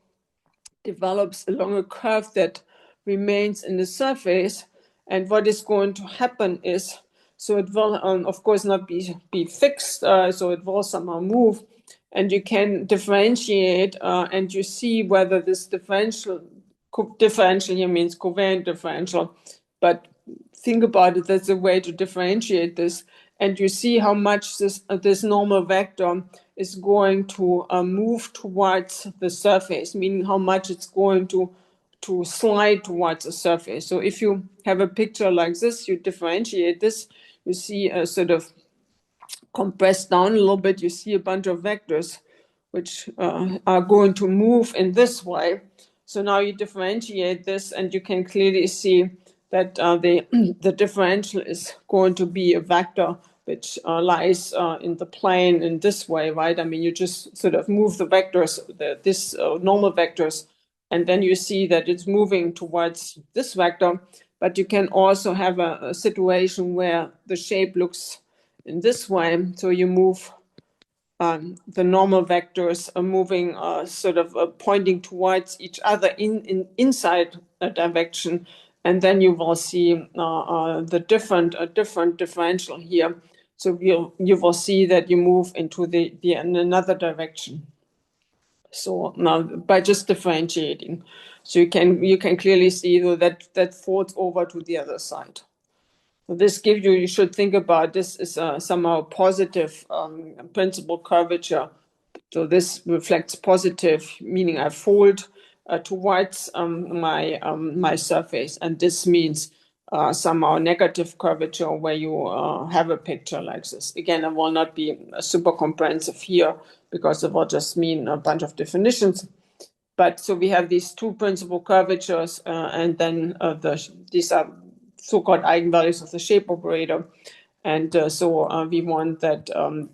develops along a curve that remains in the surface. And what is going to happen is, so it will, of course, not be fixed, so it will somehow move. And you can differentiate, and you see whether this differential here means covariant differential, but think about it, that's a way to differentiate this. And you see how much this normal vector is going to move towards the surface, meaning how much it's going to slide towards the surface. So if you have a picture like this, you differentiate this, you see a sort of compressed down a little bit, you see a bunch of vectors which are going to move in this way. So now you differentiate this, and you can clearly see that the differential is going to be a vector which lies in the plane in this way, right? I mean, you just sort of move the vectors, this normal vectors, and then you see that it's moving towards this vector. But you can also have a situation where the shape looks in this way. So you move the normal vectors are moving sort of pointing towards each other inside a direction, and then you will see the different differential here. So you will see that you move into in another direction. So now by just differentiating, so you can clearly see that folds over to the other side. So this gives you should think about this is somehow positive principal curvature. So this reflects positive, meaning I fold towards my surface, and this means somehow negative curvature where you have a picture like this. Again, I will not be super comprehensive here because it will just mean a bunch of definitions. But so we have these two principal curvatures, and then these are so-called eigenvalues of the shape operator. And so we want that,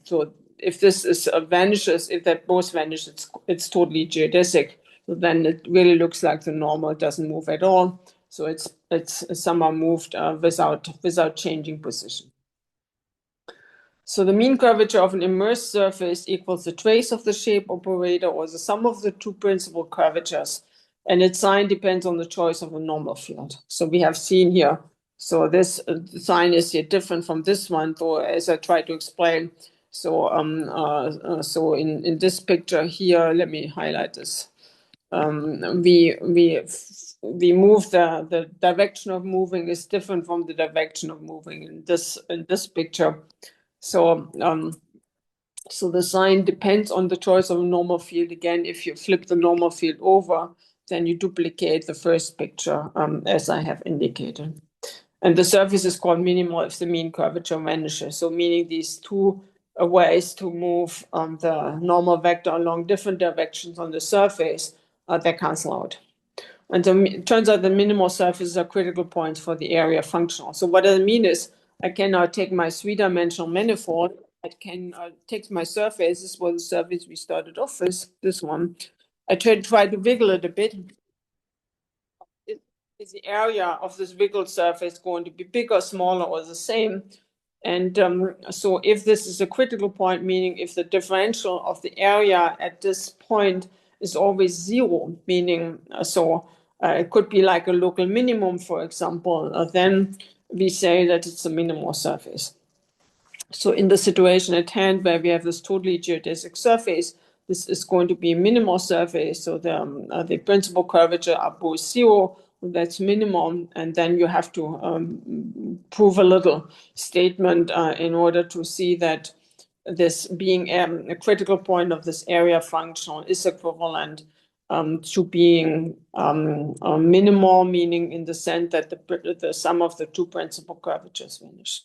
so if this is vanishes, if that both vanish, it's totally geodesic. So then it really looks like the normal doesn't move at all. So it's some are moved without changing position. So the mean curvature of an immersed surface equals the trace of the shape operator or the sum of the two principal curvatures, and its sign depends on the choice of a normal field. So we have seen here, so this sign is here different from this one, though, as I tried to explain. So so in this picture here, let me highlight this. We move the direction of moving is different from the direction of moving in this picture. So so the sign depends on the choice of a normal field. Again, if you flip the normal field over, then you duplicate the first picture, as I have indicated. And the surface is called minimal if the mean curvature vanishes. So meaning these two ways to move the normal vector along different directions on the surface, they cancel out. And so it turns out the minimal surfaces are critical points for the area functional. So what I mean is I can now take my three-dimensional manifold. I can take my surface. This was the surface we started off with, this one. I try to wiggle it a bit. Is the area of this wiggled surface going to be bigger, smaller, or the same? And so if this is a critical point, meaning if the differential of the area at this point is always zero, meaning it could be like a local minimum, for example, then we say that it's a minimal surface. So in the situation at hand where we have this totally geodesic surface, this is going to be a minimal surface. So the principal curvature are both zero, that's minimum, and then you have to prove a little statement in order to see that this being a critical point of this area functional is equivalent to being minimal, meaning in the sense that the sum of the two principal curvatures vanish.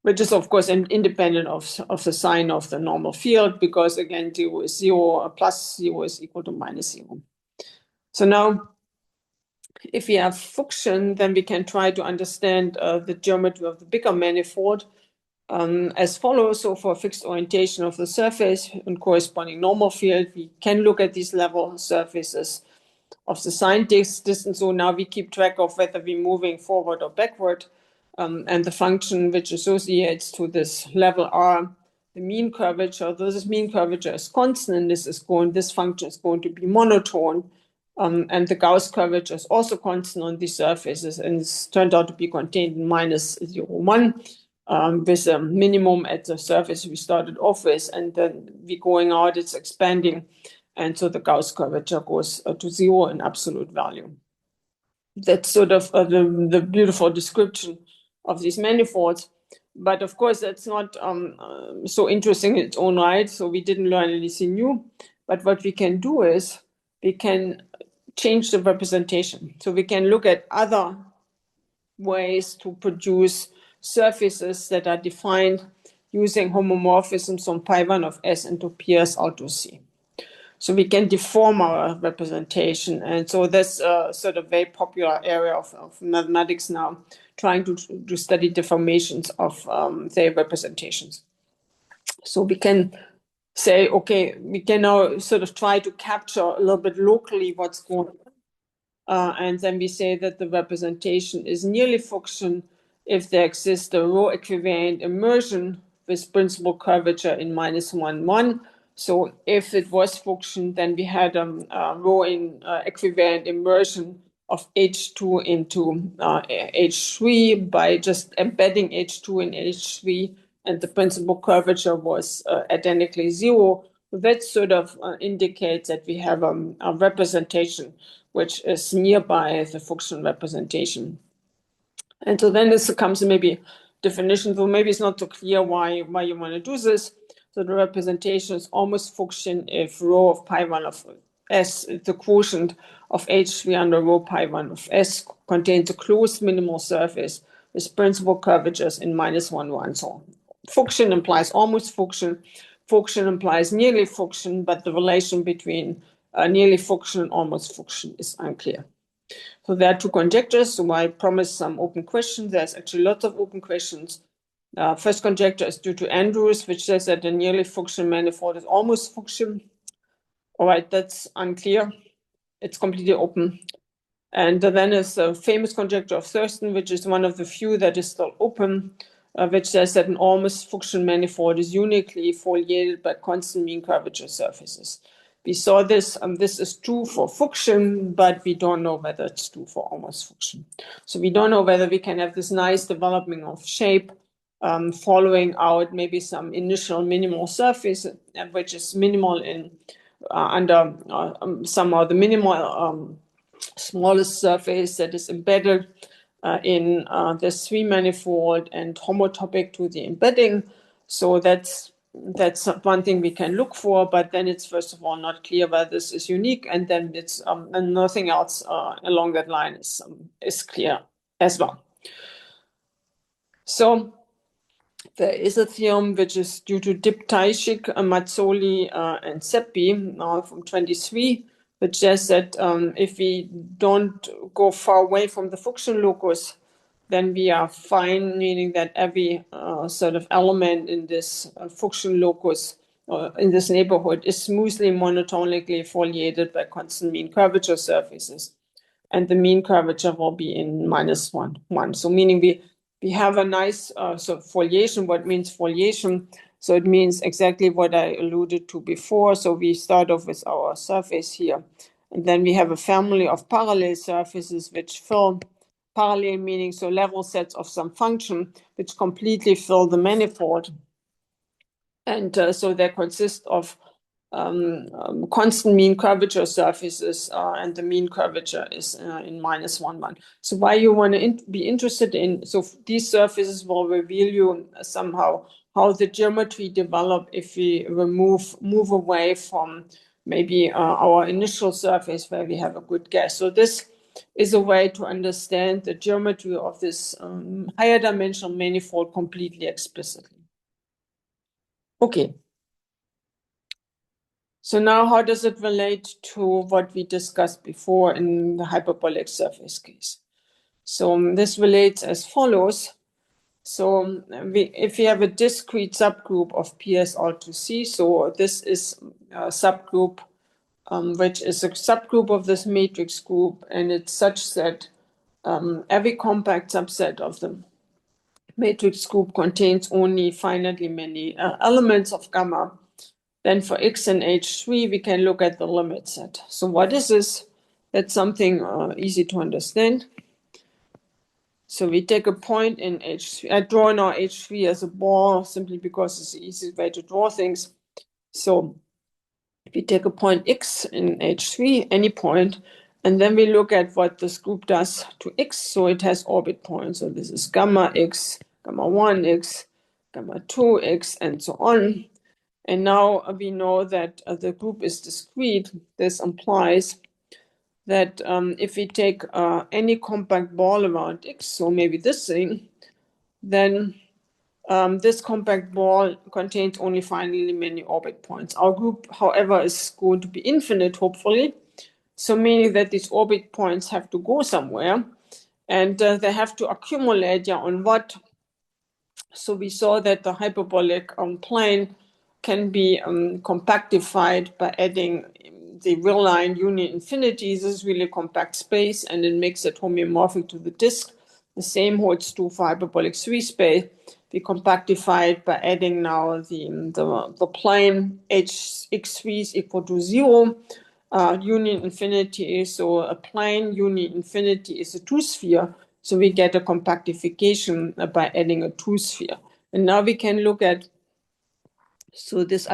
Which is, of course, independent of the sign of the normal field, because, again, 0 is 0, plus 0 is equal to minus 0. So now, if we have function, then we can try to understand the geometry of the bigger manifold as follows. So for fixed orientation of the surface and corresponding normal field, we can look at these level surfaces of the sign distance. So now we keep track of whether we're moving forward or backward. And the function which associates to this level R, the mean curvature. This mean curvature is constant. This function is going to be monotone. And the Gauss curvature is also constant on these surfaces, and it's turned out to be contained in minus 0.1, with a minimum at the surface we started off with, and then we going out, it's expanding, and so the Gauss curvature goes to 0 in absolute value. That's sort of the beautiful description of these manifolds. But of course, that's not so interesting in its own right. So we didn't learn anything new. But what we can do is we can change the representation. So we can look at other ways to produce surfaces that are defined using homomorphisms on pi1 of S into PS out to C. So we can deform our representation. And so that's a sort of very popular area of mathematics now, trying to study deformations of their representations. So we can say, okay, we can now sort of try to capture a little bit locally what's going on. And then we say that the representation is nearly function if there exists a row equivalent immersion with principal curvature in -1, 1. So if it was function, then we had a row in equivalent immersion of H2 into H3 by just embedding H2 in H3, and the principal curvature was identically 0. That sort of indicates that we have a representation which is nearby the function representation. And so then this comes maybe definition, so maybe it's not so clear why you want to do this. So the representation is almost function if rho of pi1 of S, the quotient of H3 under rho pi1 of S contains a closed minimal surface with principal curvatures in -1, 1. So function implies almost function. Function implies nearly function, but the relation between nearly function and almost function is unclear. So there are two conjectures. So I promised some open questions. There's actually lots of open questions. First conjecture is due to Andrews, which says that the nearly function manifold is almost function. All right, that's unclear. It's completely open. And then is the famous conjecture of Thurston, which is one of the few that is still open, which says that an almost function manifold is uniquely foliated by constant mean curvature surfaces. We saw this, this is true for function, but we don't know whether it's true for almost function. So we don't know whether we can have this nice development of shape following out maybe some initial minimal surface, which is minimal in under somehow the minimal smallest surface that is embedded in this three manifold and homotopic to the embedding. So that's one thing we can look for, but then it's first of all not clear whether this is unique, and then it's and nothing else along that line is clear as well. So there is a theorem which is due to Diptychik, Mazzoli, and Seppi from 23, which says that if we don't go far away from the function locus, then we are fine, meaning that every sort of element in this function locus in this neighborhood is smoothly monotonically foliated by constant mean curvature surfaces. And the mean curvature will be in -1. So meaning we have a nice sort of foliation. What means foliation? So it means exactly what I alluded to before. So we start off with our surface here. And then we have a family of parallel surfaces which fill parallel, meaning so level sets of some function which completely fill the manifold. And so they consist of constant mean curvature surfaces, and the mean curvature is in -1. So why you want to be interested in, so these surfaces will reveal you somehow how the geometry develop if we move away from maybe our initial surface where we have a good guess. So this is a way to understand the geometry of this higher dimensional manifold completely explicitly. Okay. So now how does it relate to what we discussed before in the hyperbolic surface case? So this relates as follows. So if we have a discrete subgroup of PS all to C, so this is a subgroup which is a subgroup of this matrix group, and it's such that every compact subset of the matrix group contains only finitely many elements of gamma. Then for X and H3, we can look at the limit set. So what is this? That's something easy to understand. So we take a point in H3. I draw now H3 as a ball simply because it's the easiest way to draw things. So we take a point X in H3, any point, and then we look at what this group does to X. So it has orbit points. So this is gamma X, gamma 1X, gamma 2X, and so on. And now we know that the group is discrete. This implies that if we take any compact ball around X, so maybe this thing, then this compact ball contains only finitely many orbit points. Our group, however, is going to be infinite, hopefully. So meaning that these orbit points have to go somewhere, and they have to accumulate on what? So we saw that the hyperbolic plane can be compactified by adding the real line union infinity. This is really a compact space, and it makes it homeomorphic to the disk. The same holds true for hyperbolic 3 space. We compactify it by adding now the plane Hx3 is equal to 0. Union infinity is, so a plane union infinity is a two-sphere. So we get a compactification by adding a two-sphere. And now we can look at so this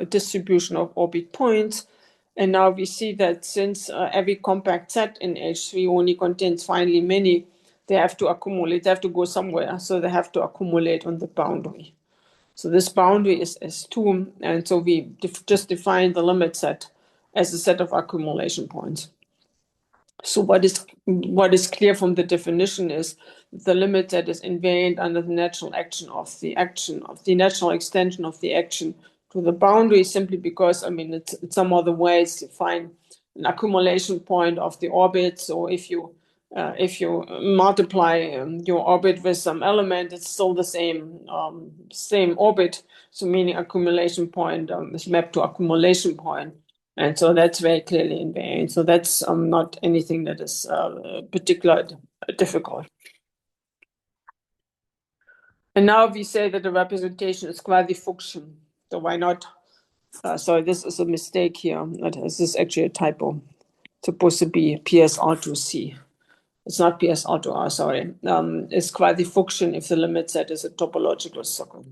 distribution of orbit points. And now we see that since every compact set in H3 only contains finitely many, they have to accumulate, they have to go somewhere. So they have to accumulate on the boundary. So this boundary is S2. And so we just define the limit set as a set of accumulation points. So what is clear from the definition is the limit set is invariant under the natural action of the natural extension of the action to the boundary, simply because, I mean, it's some other ways to find an accumulation point of the orbit. So if you multiply your orbit with some element, it's still the same orbit. So meaning accumulation point is mapped to accumulation point. And so that's very clearly invariant. So that's not anything that is particularly difficult. And now we say that the representation is quasi-function. So why not? Sorry, this is a mistake here. This is actually a typo. It's supposed to be PSR2C. It's not PSR2R, sorry. It's quasi-function if the limit set is a topological circle.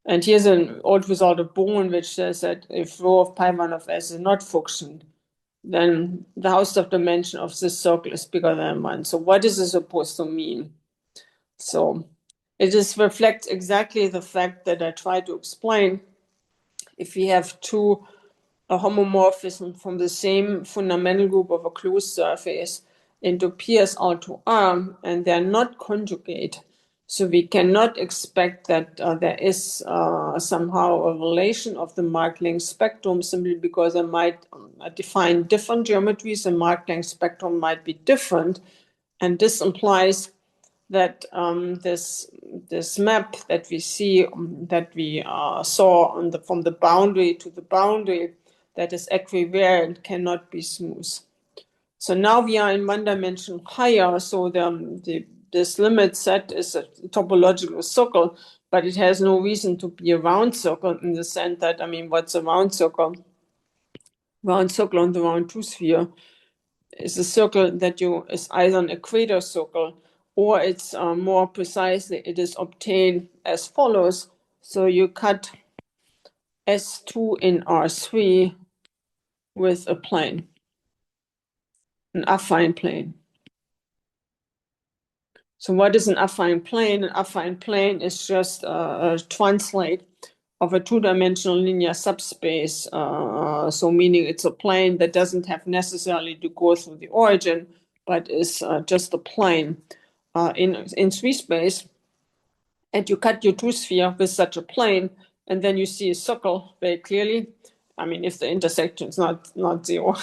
And here's an old result of Bonn, which says that if rho of pi1 of S is not function, then the Hausdorff dimension of this circle is bigger than 1. So what is this supposed to mean? So it just reflects exactly the fact that I tried to explain. If we have two homomorphisms from the same fundamental group of a closed surface into PSR2R, and they're not conjugate, so we cannot expect that there is somehow a relation of the Mark length spectrum, simply because I might define different geometries and Mark length spectrum might be different. And this implies that this map that we see, that we saw from the boundary to the boundary, that is equivariant, cannot be smooth. So now we are in one dimension higher, so this limit set is a topological circle, but it has no reason to be a round circle in the sense that, I mean, what's a round circle? Round circle on the round two sphere is a circle that is either an equator circle, or it's more precisely, it is obtained as follows. So you cut S2 in R3 with a plane, an affine plane. So what is an affine plane? An affine plane is just a translate of a two-dimensional linear subspace. So meaning it's a plane that doesn't have necessarily to go through the origin, but is just a plane in three space. And you cut your two sphere with such a plane, and then you see a circle very clearly. I mean, if the intersection is not zero,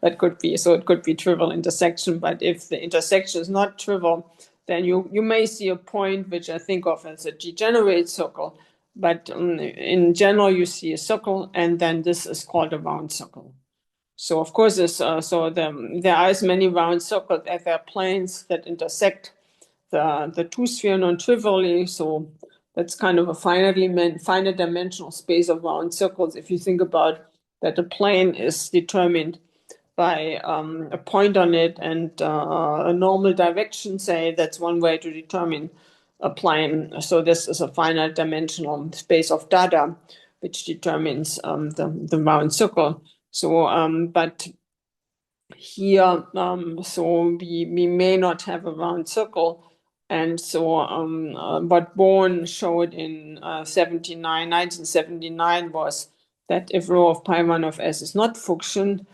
that could be, so it could be trivial intersection, but if the intersection is not trivial, then you may see a point which I think of as a degenerate circle, but in general you see a circle, and then this is called a round circle. So of course, there are as many round circles as there are planes that intersect the two sphere non-trivially. So that's kind of a finite dimensional space of round circles. If you think about that, the plane is determined by a point on it and a normal direction, say, that's one way to determine a plane. So this is a finite dimensional space of data, which determines the round circle. So, but here, so we may not have a round circle. And so what Bonn showed in 1979 was that if rho of pi1 of S is not function,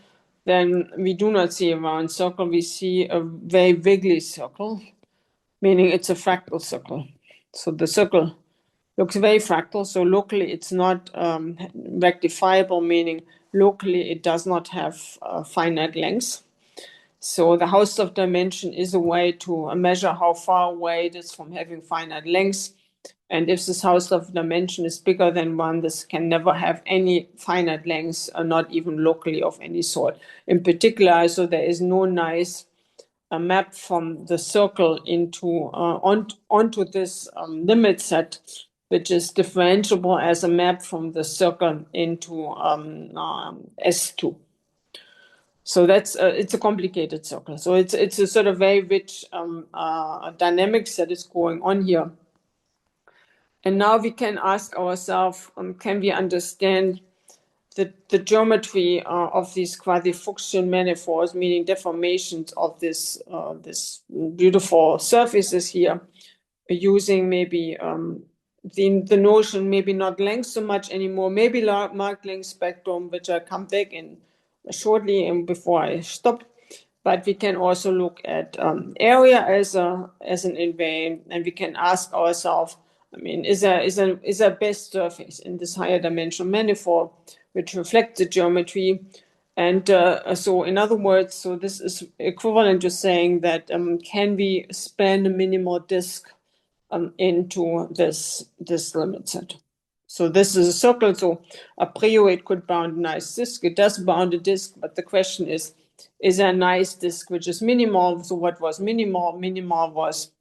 then we do not see a round circle. We see a very wiggly circle, meaning it's a fractal circle. So the circle looks very fractal. So locally, it's not rectifiable, meaning locally it does not have finite length. So the Hausdorff dimension is a way to measure how far away it is from having finite length. And if this Hausdorff dimension is bigger than 1, this can never have any finite length, not even locally of any sort. In particular, so there is no nice map from the circle into onto this limit set, which is differentiable as a map from the circle into S2. So that's it's a complicated circle. So it's a sort of very rich dynamics that is going on here. And now we can ask ourselves, can we understand the geometry of these quasi-Fuchsian manifolds, meaning deformations of this beautiful surfaces here, using maybe the notion, maybe not length so much anymore, maybe Mark length spectrum, which I come back in shortly and before I stop. But we can also look at area as an invariant, and we can ask ourselves, I mean, is there best surface in this higher dimensional manifold which reflects the geometry? And so in other words, so this is equivalent to saying that can we span a minimal disk into this limit set? So this is a circle, so a priori it could bound a nice disk. It does bound a disk, but the question is there a nice disk which is minimal? So what was minimal? Minimal was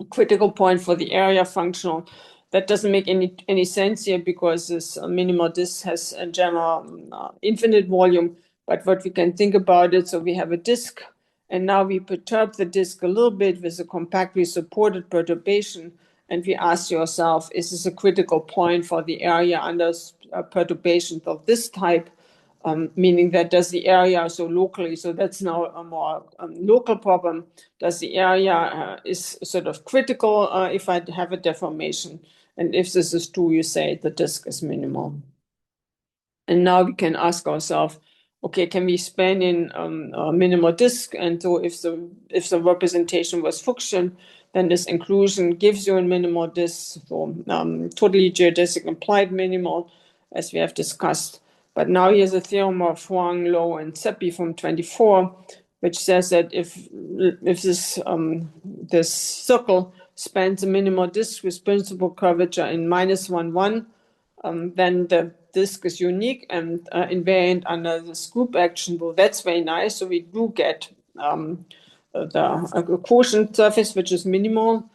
a critical point for the area functional. That doesn't make any sense here because this minimal disk has a general infinite volume. But what we can think about it, so we have a disk, and now we perturb the disk a little bit with a compactly supported perturbation, and we ask yourself, is this a critical point for the area under perturbations of this type? Meaning that does the area so locally, so that's now a more local problem. Does the area is sort of critical if I have a deformation? And if this is true, you say the disk is minimal. And now we can ask ourselves, okay, can we span in a minimal disk? And so if the representation was Fuchsian, then this inclusion gives you a minimal disk, so totally geodesic implied minimal, as we have discussed. But now here's a theorem of Huang, Low, and Seppi from 24, which says that if this circle spans a minimal disk with principal curvature in -1, 1, then the disk is unique and invariant under this group action. Well, that's very nice. So we do get the quotient surface, which is minimal.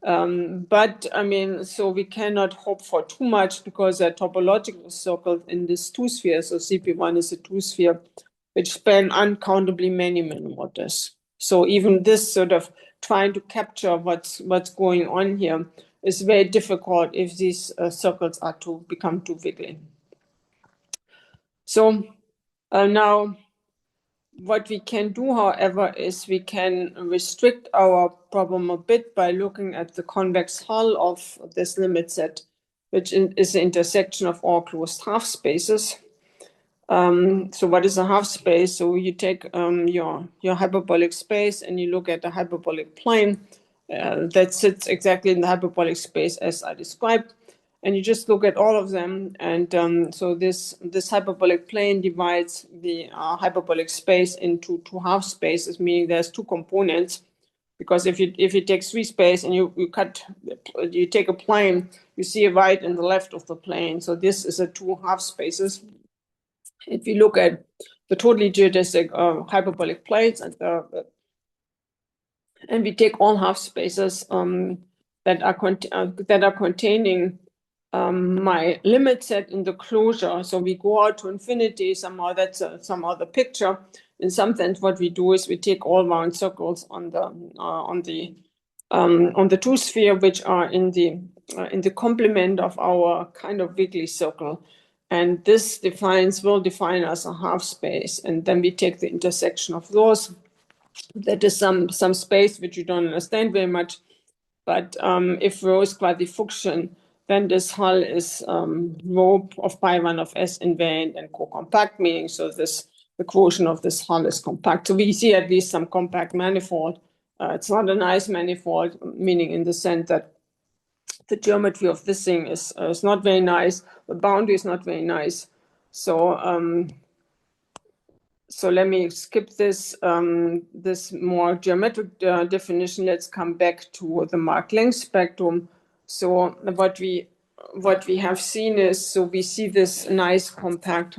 But I mean, so we cannot hope for too much because they're topological circles in this two sphere. So CP1 is a two sphere which span uncountably many minimal disks. So even this sort of trying to capture what's going on here is very difficult if these circles are to become too wiggly. So now what we can do, however, is we can restrict our problem a bit by looking at the convex hull of this limit set, which is the intersection of all closed half spaces. So what is a half space? So you take your hyperbolic space and you look at the hyperbolic plane that sits exactly in the hyperbolic space as I described. And you just look at all of them. And so this hyperbolic plane divides the hyperbolic space into two half spaces, meaning there's two components. Because if you take three space and you take a plane, you see a right and the left of the plane. So this is a two half spaces. If you look at the totally geodesic hyperbolic planes and we take all half spaces that are containing my limit set in the closure. So we go out to infinity. Somehow that's some other picture. In some sense, what we do is we take all round circles on the two sphere, which are in the complement of our kind of wiggly circle. And this will define as a half space. And then we take the intersection of those. That is some space which you don't understand very much. But if rho is quasi-Fuchsian, then this hull is rho of pi1 of S invariant and co-compact, meaning so the quotient of this hull is compact. So we see at least some compact manifold. It's not a nice manifold, meaning in the sense that the geometry of this thing is not very nice. The boundary is not very nice. So so let me skip this this more geometric definition. Let's come back to the Mark length spectrum. So what we have seen is, so we see this nice compact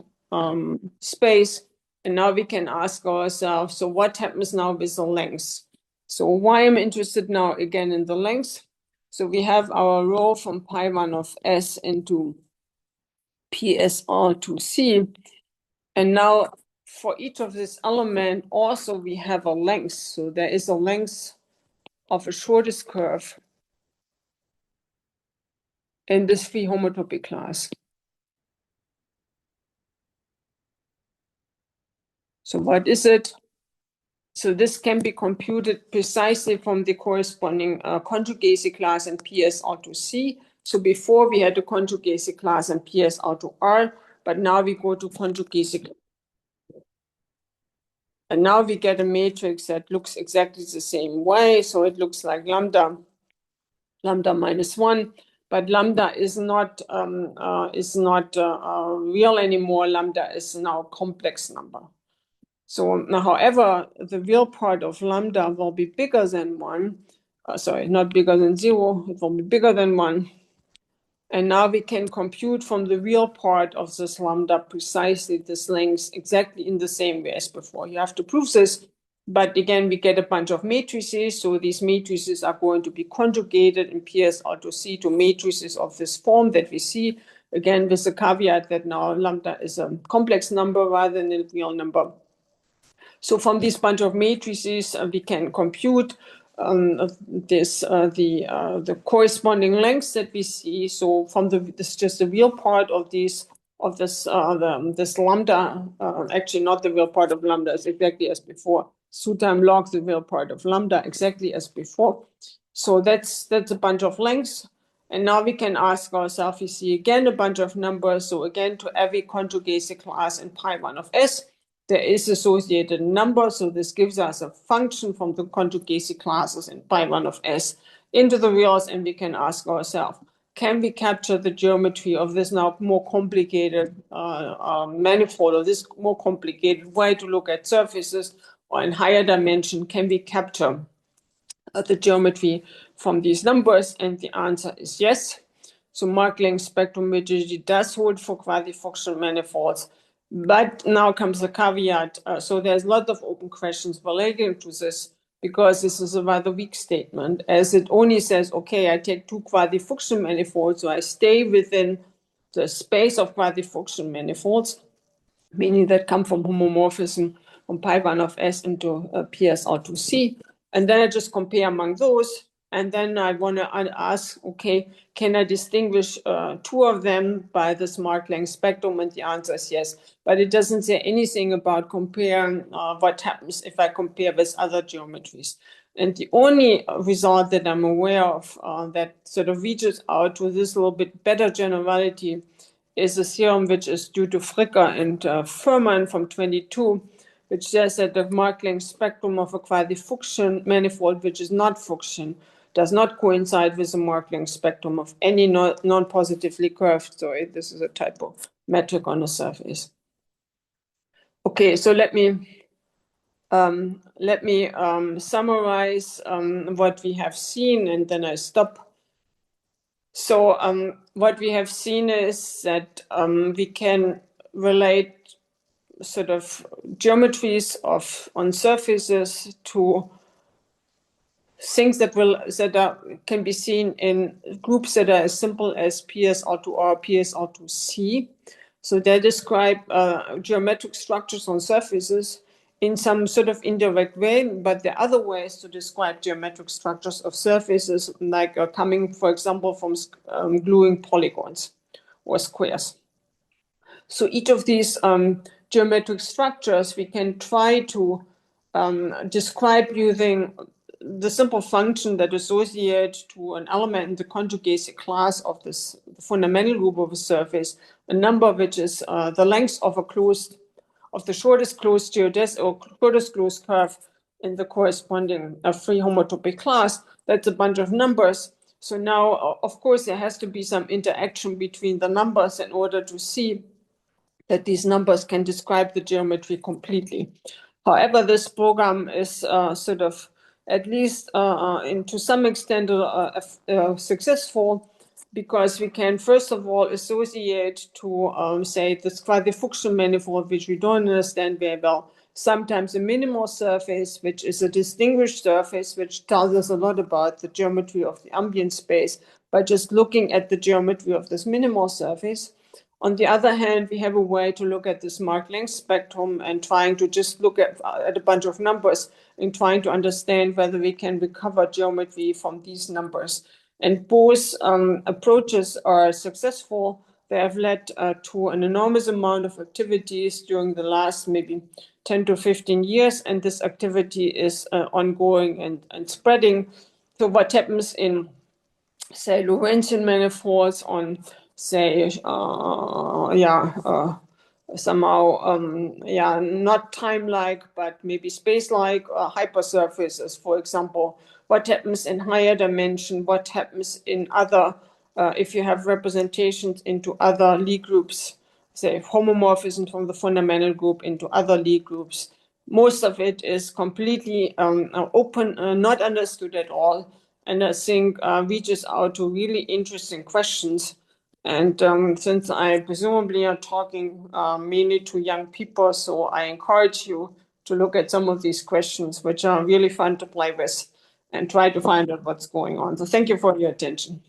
space, and now we can ask ourselves, so what happens now with the length? So why I'm interested now again in the length? So we have our rho from pi1 of S into PSR to C, and now for each of this element, also we have a length. So there is a length of a shortest curve in this free homotopy class. So what is it? So this can be computed precisely from the corresponding conjugacy class in PSR to C. So before we had a conjugacy class in PSR to R, but now we go to conjugacy. And now we get a matrix that looks exactly the same way. So it looks like lambda -1, but lambda is not real anymore. Lambda is now a complex number. So now, however, the real part of lambda will be bigger than 1. Sorry, not bigger than 0. It will be bigger than 1. And now we can compute from the real part of this lambda precisely this length exactly in the same way as before. You have to prove this, but again, we get a bunch of matrices. So these matrices are going to be conjugated in PS-R2C to matrices of this form that we see. Again, with the caveat that now lambda is a complex number rather than a real number. So from this bunch of matrices, we can compute the corresponding lengths that we see. So from this just the real part of this lambda, actually not the real part of lambda, is exactly as before. Su time log the real part of lambda exactly as before. So that's a bunch of lengths. And now we can ask ourselves, we see again a bunch of numbers. So again, to every conjugacy class in pi1 of S, there is associated number. So this gives us a function from the conjugacy classes in pi1 of S into the reals, and we can ask ourselves, can we capture the geometry of this now more complicated manifold, or this more complicated way to look at surfaces, or in higher dimension, can we capture the geometry from these numbers? And the answer is yes. So Mark length spectrum rigidity does hold for quasi-functional manifolds. But now comes the caveat. So there's a lot of open questions relating to this, because this is a rather weak statement, as it only says, okay, I take two quasi-functional manifolds, so I stay within the space of quasi-functional manifolds, meaning that come from homomorphism from pi1 of S into PS-R2C. And then I just compare among those. And then I want to ask, okay, can I distinguish two of them by this Mark length spectrum? And the answer is yes. But it doesn't say anything about comparing what happens if I compare with other geometries. And the only result that I'm aware of that sort of reaches out to this little bit better generality is a theorem which is due to Fricker and Furman from 22, which says that the Mark length spectrum of a quasi-Fuchsian manifold, which is not Fuchsian, does not coincide with the Mark length spectrum of any non-positively curved. So this is a type of metric on a surface. Okay, so let me summarize what we have seen, and then I stop. So what we have seen is that we can relate sort of geometries on surfaces to things that can be seen in groups that are as simple as PS-R2R, PS-R2C. So they describe geometric structures on surfaces in some sort of indirect way, but there are other ways to describe geometric structures of surfaces, like coming, for example, from gluing polygons or squares. So each of these geometric structures we can try to describe using the simple function that associates to an element in the conjugacy class of this fundamental group of a surface, a number which is the length of the shortest closed geodesic or shortest closed curve in the corresponding free homotopy class. That's a bunch of numbers. So now, of course, there has to be some interaction between the numbers in order to see that these numbers can describe the geometry completely. However, this program is sort of, at least to some extent, successful, because we can, first of all, associate to, say, this quasi-Fuchsian manifold, which we don't understand very well, sometimes a minimal surface, which is a distinguished surface, which tells us a lot about the geometry of the ambient space by just looking at the geometry of this minimal surface. On the other hand, we have a way to look at this Mark length spectrum and trying to just look at a bunch of numbers and trying to understand whether we can recover geometry from these numbers. And both approaches are successful. They have led to an enormous amount of activities during the last maybe 10 to 15 years, and this activity is ongoing and spreading. So what happens in, say, Lorentzian manifolds on, say, somehow, not time-like, but maybe space-like hypersurfaces, for example. What happens in higher dimension? What happens in other, if you have representations into other Lie groups, say, homomorphism from the fundamental group into other Lie groups? Most of it is completely open, not understood at all, and I think reaches out to really interesting questions And since I presumably are talking mainly to young people, so I encourage you to look at some of these questions, which are really fun to play with, and try to find out what's going on. So thank you for your attention.